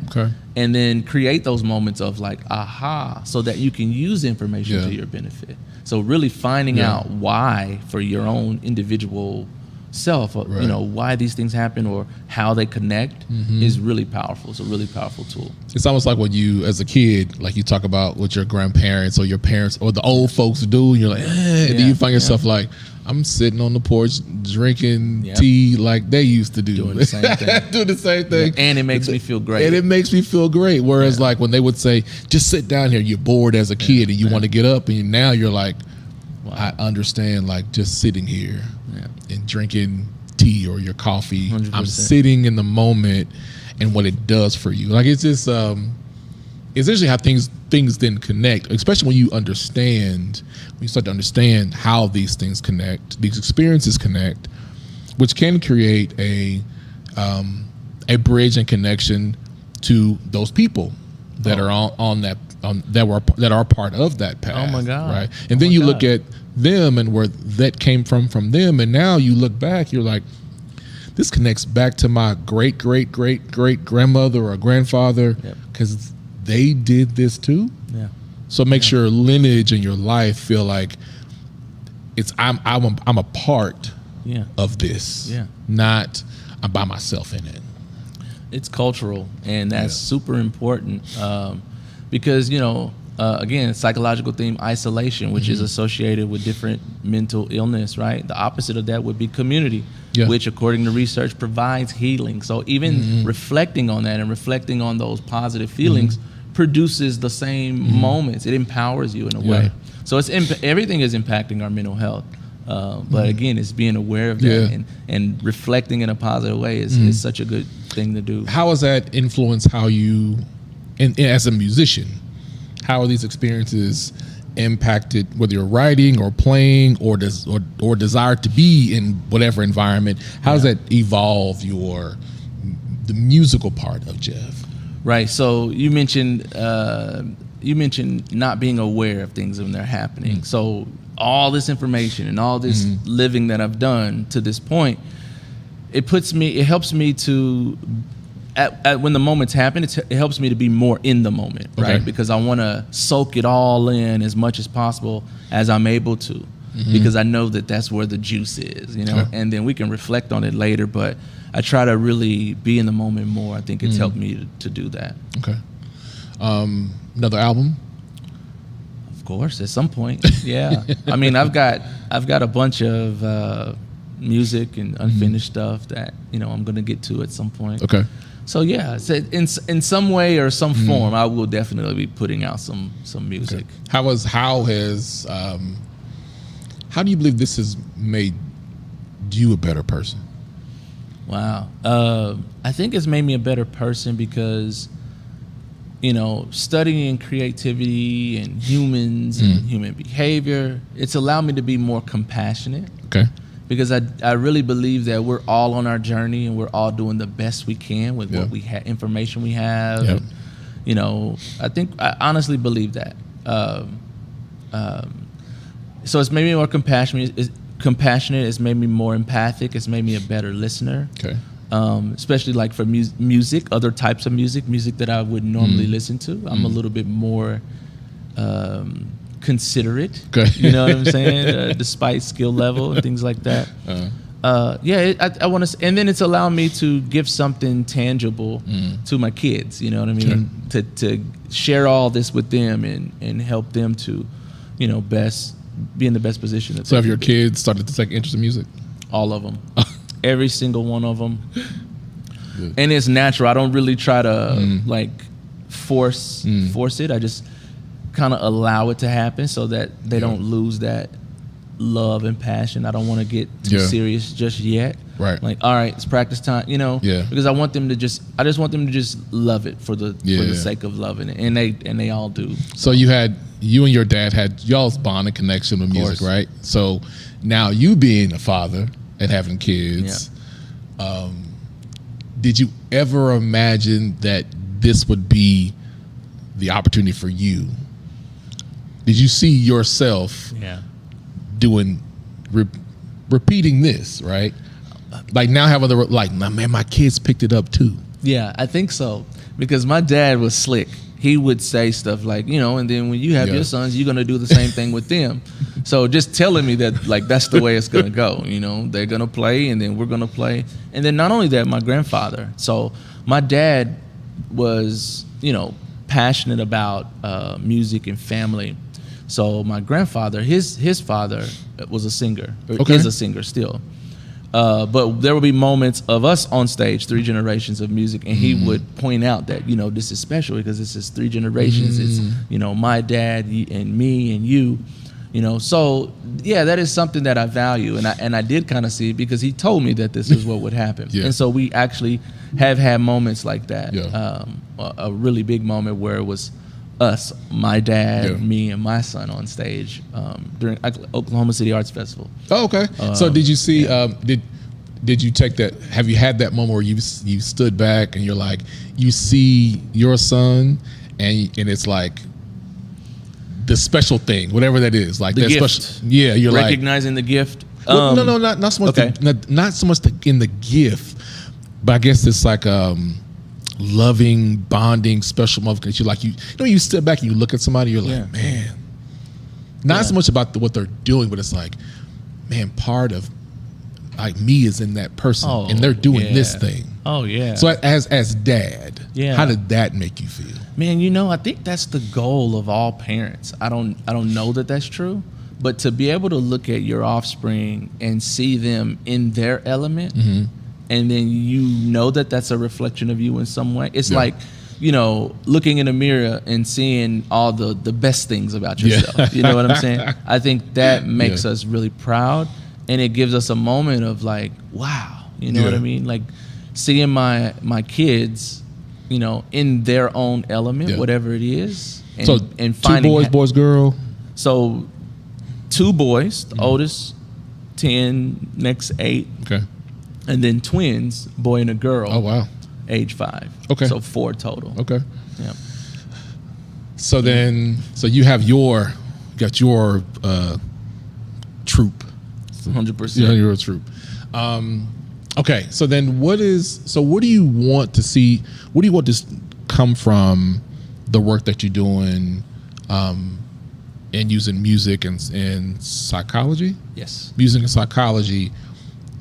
[SPEAKER 2] and then create those moments of like, aha, so that you can use information to your benefit. So really finding out why for your own individual self, you know, why these things happen or how they connect is really powerful. It's a really powerful tool.
[SPEAKER 1] It's almost like when you, as a kid, like you talk about what your grandparents or your parents or the old folks do, and you're like, and then you find yourself like, I'm sitting on the porch drinking tea like they used to do.
[SPEAKER 2] Doing the same thing.
[SPEAKER 1] Doing the same thing.
[SPEAKER 2] And it makes me feel great.
[SPEAKER 1] And it makes me feel great. Whereas like when they would say, just sit down here, you're bored as a kid and you want to get up, and now you're like, I understand, like just sitting here and drinking tea or your coffee. 100%. I'm sitting in the moment and what it does for you. Like it's just essentially how things then connect, especially when you start to understand how these things connect, these experiences connect, which can create a bridge and connection to those people that are that are part of that path.
[SPEAKER 2] Oh my God!
[SPEAKER 1] Right, and then you look at them and where that came from them, and now you look back, you're like, this connects back to my great grandmother or grandfather, because they did this too. Yeah. So it makes your lineage and your life feel like I'm a part of this. Yeah. Not I'm by myself in it.
[SPEAKER 2] It's cultural, and that's super important because, again, psychological theme, isolation, which is associated with different mental illness, right? The opposite of that would be community, which, according to research, provides healing. So even reflecting on that and reflecting on those positive feelings produces the same moments. It empowers you in a way. So everything is impacting our mental health. But again, it's being aware of that and reflecting in a positive way is such a good thing to do.
[SPEAKER 1] How has that influenced how you, and as a musician, how are these experiences impacted whether you're writing or playing or desire to be in whatever environment? How does that evolve the musical part of Jeff?
[SPEAKER 2] Right. So you mentioned not being aware of things when they're happening. So all this information and all this living that I've done to this point, it helps me to, when the moments happen, it helps me to be more in the moment, right? Because I want to soak it all in as much as possible as I'm able to, because I know that that's where the juice is, and then we can reflect on it later, but I try to really be in the moment more. I think it's helped me to do that. Okay.
[SPEAKER 1] Another album?
[SPEAKER 2] Of course, at some point. Yeah. I mean, I've got a bunch of music and unfinished stuff that I'm gonna get to at some point. Okay. So yeah, in some way or some form, I will definitely be putting out some music.
[SPEAKER 1] Okay. How do you believe this has made you a better person?
[SPEAKER 2] Wow. I think it's made me a better person because, studying creativity and humans and human behavior, it's allowed me to be more compassionate. Okay. Because I really believe that we're all on our journey and we're all doing the best we can with what we have, information we have. Yep. And, I honestly believe that. So it's made me more compassionate. It's made me more empathic. It's made me a better listener. Okay. Especially like for music, other types of music that I would normally listen to. I'm a little bit more considerate. Okay. You know what I'm saying? Despite skill level and things like that. I want to, and then it's allowed me to give something tangible to my kids. You know what I mean? Sure. To share all this with them and help them to, be in the best position.
[SPEAKER 1] So have your kids started to take interest in music?
[SPEAKER 2] All of them. Every single one of them. Good. And it's natural. I don't really try to force it. I just kind of allow it to happen so that they don't lose that love and passion. I don't want to get too serious just yet. Right. Like, all right, it's practice time, because I want them to just love it for the sake of loving it. And they all do.
[SPEAKER 1] So you and your dad had y'all's bond and connection with music, right? So now you being a father and having kids, did you ever imagine that this would be the opportunity for you? Did you see yourself doing, repeating this, right? Like now having man, my kids picked it up too.
[SPEAKER 2] Yeah, I think so. Because my dad was slick. He would say stuff like, and then when you have your sons, you're going to do the same thing with them. So just telling me that, that's the way it's going to go. They're going to play and then we're going to play. And then not only that, my grandfather. So my dad was, passionate about music and family. So my grandfather, his father was a singer, or is a singer still. But there would be moments of us on stage, 3 generations of music, and he would point out that, this is special because this is 3 generations. It's, my dad and me and you, So, that is something that I value. And I did kind of see it because he told me that this is what would happen. And so we actually have had moments like that. A really big moment where it was my dad, me, and my son on stage during Oklahoma City Arts Festival.
[SPEAKER 1] Oh, okay. So did you see? Did you take that? Have you had that moment where you stood back and you're like, you see your son, and it's like the special thing, whatever that is, like
[SPEAKER 2] the
[SPEAKER 1] that
[SPEAKER 2] gift.
[SPEAKER 1] special. Yeah, you're
[SPEAKER 2] recognizing the gift.
[SPEAKER 1] Well, no, not so much.
[SPEAKER 2] Okay.
[SPEAKER 1] Not so much in the gift, but I guess it's like loving, bonding, special moment because you step back and you look at somebody, you're like, man. Not so much about what they're doing, but it's like, man, part of like me is in that person, and they're doing this thing.
[SPEAKER 2] Oh yeah.
[SPEAKER 1] So as dad, how did that make you feel?
[SPEAKER 2] Man, I think that's the goal of all parents. I don't know that that's true, but to be able to look at your offspring and see them in their element, and then that that's a reflection of you in some way. It's like, looking in a mirror and seeing all the best things about yourself. You know what I'm saying? I think that makes us really proud. And it gives us a moment of like, wow, you know what I mean? Like seeing my kids, in their own element, whatever it is. And finding
[SPEAKER 1] 2 boys, girl.
[SPEAKER 2] So 2 boys, the oldest, 10, next 8.
[SPEAKER 1] Okay.
[SPEAKER 2] And then twins, boy and a girl.
[SPEAKER 1] Oh, wow.
[SPEAKER 2] Age 5. Okay. So 4 total.
[SPEAKER 1] Okay.
[SPEAKER 2] Yeah.
[SPEAKER 1] So you have your troop.
[SPEAKER 2] 100%.
[SPEAKER 1] Yeah, you're a troop. Okay, so then what do you want to see? What do you want to come from the work that you're doing and using music and psychology?
[SPEAKER 2] Yes.
[SPEAKER 1] Music and psychology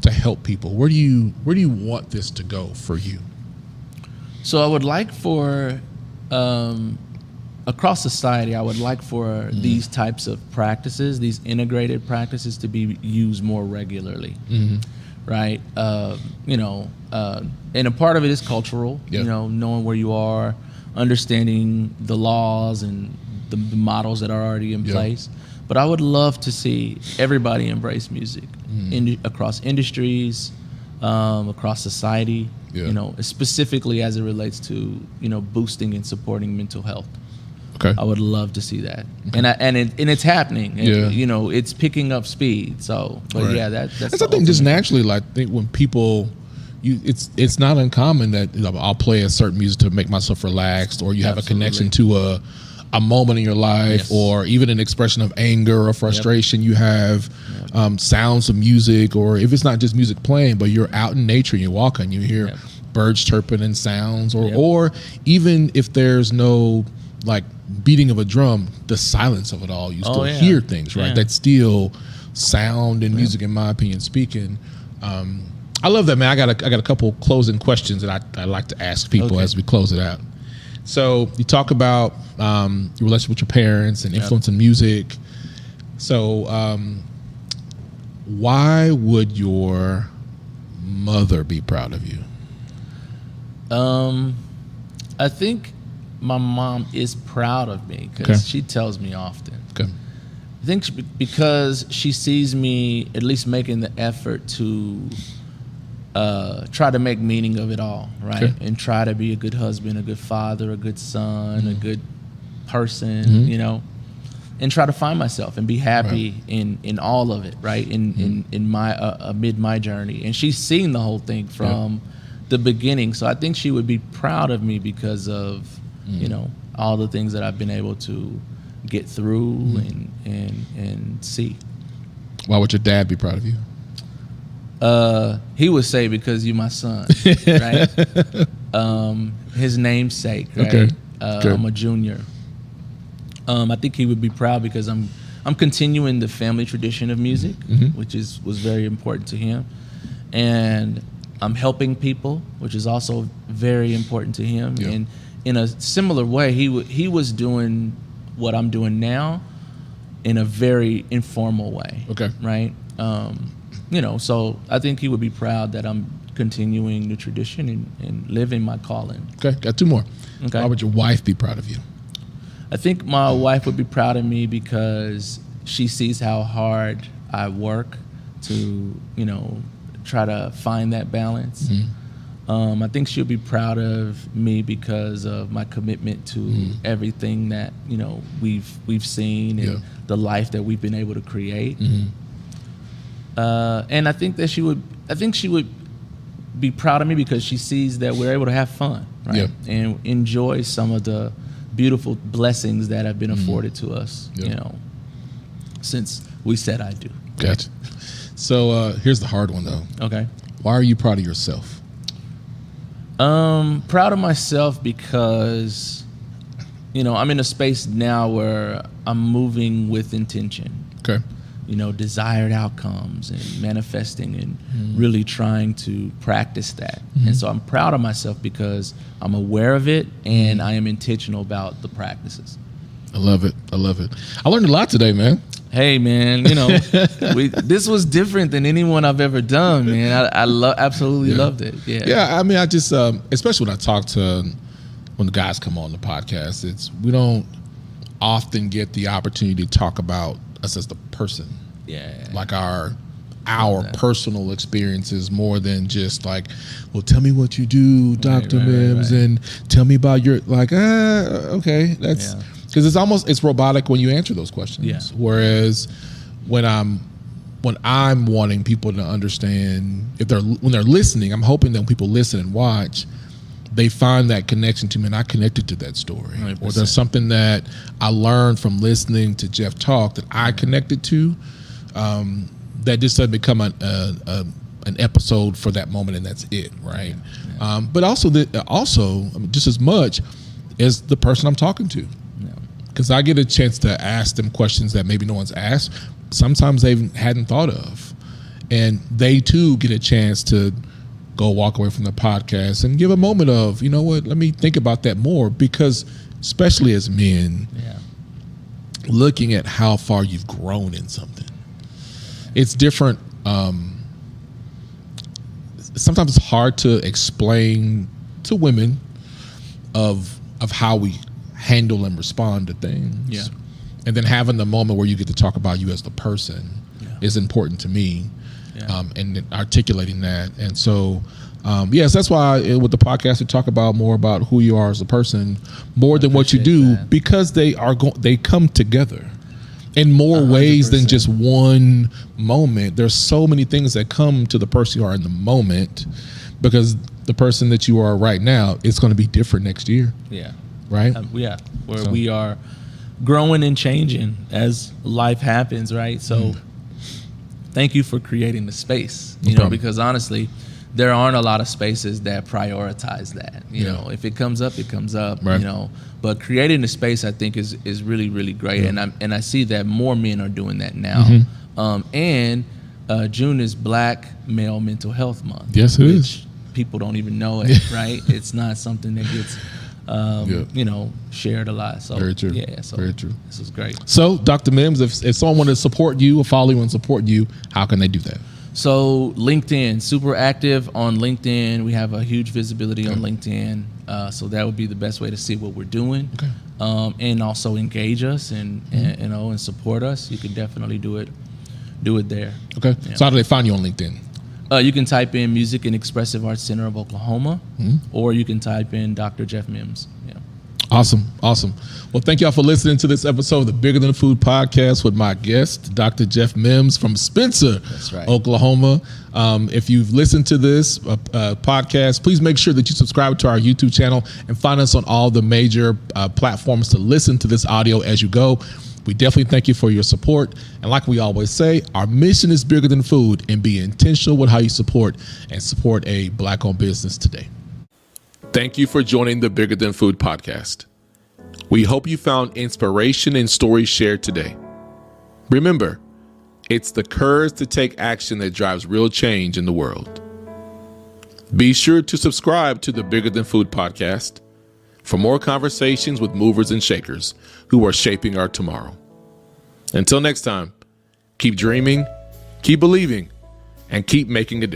[SPEAKER 1] to help people. Where do you want this to go for you?
[SPEAKER 2] So I would like for across society, I would like for these types of practices, these integrated practices, to be used more regularly, right? And a part of it is cultural, knowing where you are, understanding the laws and the models that are already in place. But I would love to see everybody embrace music across industries, across society, specifically as it relates to, boosting and supporting mental health.
[SPEAKER 1] Okay.
[SPEAKER 2] I would love to see that, and it's happening. And, it's picking up speed. So, but that's
[SPEAKER 1] I think just naturally. Like, I think when people, it's not uncommon that I'll play a certain music to make myself relaxed, or you have a connection to a moment in your life, or even an expression of anger or frustration. You have sounds of music, or if it's not just music playing, but you're out in nature and you're walking, you hear birds chirping and sounds, or even if there's no like beating of a drum, the silence of it all, you still hear things, right? That's still sound and music, in my opinion, speaking. I love that, man. I got a couple closing questions that I like to ask people as we close it out. So you talk about your relationship with your parents and influence in music. So why would your mother be proud of you?
[SPEAKER 2] I think my mom is proud of me because she tells me often.
[SPEAKER 1] Okay.
[SPEAKER 2] I think because she sees me at least making the effort to try to make meaning of it all, right? Okay. And try to be a good husband, a good father, a good son, a good person, and try to find myself and be happy in all of it, right? In my amid my journey. And she's seen the whole thing from the beginning. So I think she would be proud of me because of all the things that I've been able to get through and see.
[SPEAKER 1] Why would your dad be proud of you?
[SPEAKER 2] He would say because you're my son, right? His namesake, right? Okay. I'm a junior. I think he would be proud because I'm continuing the family tradition of music, which was very important to him, and I'm helping people, which is also very important to him. Yeah. And in a similar way, he was doing what I'm doing now in a very informal way. Okay. Right. So I think he would be proud that I'm continuing the tradition and living my calling.
[SPEAKER 1] Okay, got 2 more. Okay. Why would your wife be proud of you?
[SPEAKER 2] I think my wife would be proud of me because she sees how hard I work to, try to find that balance. I think she'll be proud of me because of my commitment to everything that we've seen and the life that we've been able to create. And I think that she would be proud of me because she sees that we're able to have fun, right? And enjoy some of the beautiful blessings that have been afforded to us, since we said I do.
[SPEAKER 1] Gotcha. So here's the hard one though.
[SPEAKER 2] Okay.
[SPEAKER 1] Why are you proud of yourself?
[SPEAKER 2] Proud of myself because, I'm in a space now where I'm moving with intention.
[SPEAKER 1] Okay.
[SPEAKER 2] Desired outcomes and manifesting and really trying to practice that. And so I'm proud of myself because I'm aware of it and I am intentional about the practices.
[SPEAKER 1] I love it. I learned a lot today, man.
[SPEAKER 2] Hey, man, this was different than anyone I've ever done, man. I absolutely loved it.
[SPEAKER 1] Yeah. I mean, I just, especially when I talk to, when the guys come on the podcast, we don't often get the opportunity to talk about us as the person. Like our personal experiences more than just like, well, tell me what you do, Dr. Mims, and tell me about your, okay, that's, because it's robotic when you answer those questions. Whereas when I'm wanting people to understand, when they're listening, I'm hoping that when people listen and watch, they find that connection to me, and I connected to that story. 100%. Or there's something that I learned from listening to Jeff talk that I connected to, that just doesn't become an episode for that moment and that's it, right? But also, just as much as the person I'm talking to. Because I get a chance to ask them questions that maybe no one's asked. Sometimes they hadn't thought of. And they too get a chance to go walk away from the podcast and give a moment of, you know what, let me think about that more. Because especially as men, looking at how far you've grown in something, it's different. Sometimes it's hard to explain to women of how we handle and respond to things. And then having the moment where you get to talk about you as the person is important to me. And articulating that. And so, yes, that's why with the podcast we talk about more about who you are as a person, more than what you do, because they come together in more 100%. Ways than just one moment. There's so many things that come to the person you are in the moment, because the person that you are right now is going to be different next year. Right?
[SPEAKER 2] We are growing and changing as life happens, right? So thank you for creating the space, because honestly, there aren't a lot of spaces that prioritize that. You know, if it comes up, it comes up, right. But creating the space, I think, is really, really great. And I see that more men are doing that now. And June is Black Male Mental Health Month.
[SPEAKER 1] Yes, it is.
[SPEAKER 2] People don't even know it, right? It's not something that gets shared a lot. So
[SPEAKER 1] very true. Very true.
[SPEAKER 2] This is great.
[SPEAKER 1] So, Dr. Mims, if someone wanted to support you or follow you and support you, how can they do that?
[SPEAKER 2] So LinkedIn, super active on LinkedIn. We have a huge visibility on LinkedIn. So that would be the best way to see what we're doing. And also engage us and support us. You can definitely do it there. Okay. Yeah.
[SPEAKER 1] So how do they find you on LinkedIn?
[SPEAKER 2] You can type in Music and Expressive Arts Center of Oklahoma, or you can type in Dr. Jeff Mims.
[SPEAKER 1] Awesome. Well, thank y'all for listening to this episode of the Bigger Than Food podcast with my guest, Dr. Jeff Mims from Spencer, Oklahoma. If you've listened to this podcast, please make sure that you subscribe to our YouTube channel and find us on all the major platforms to listen to this audio as you go. We definitely thank you for your support. And like we always say, our mission is bigger than food, and be intentional with how you support a Black-owned business today. Thank you for joining the Bigger Than Food podcast. We hope you found inspiration in stories shared today. Remember, it's the courage to take action that drives real change in the world. Be sure to subscribe to the Bigger Than Food podcast for more conversations with movers and shakers who are shaping our tomorrow. Until next time, keep dreaming, keep believing, and keep making a difference.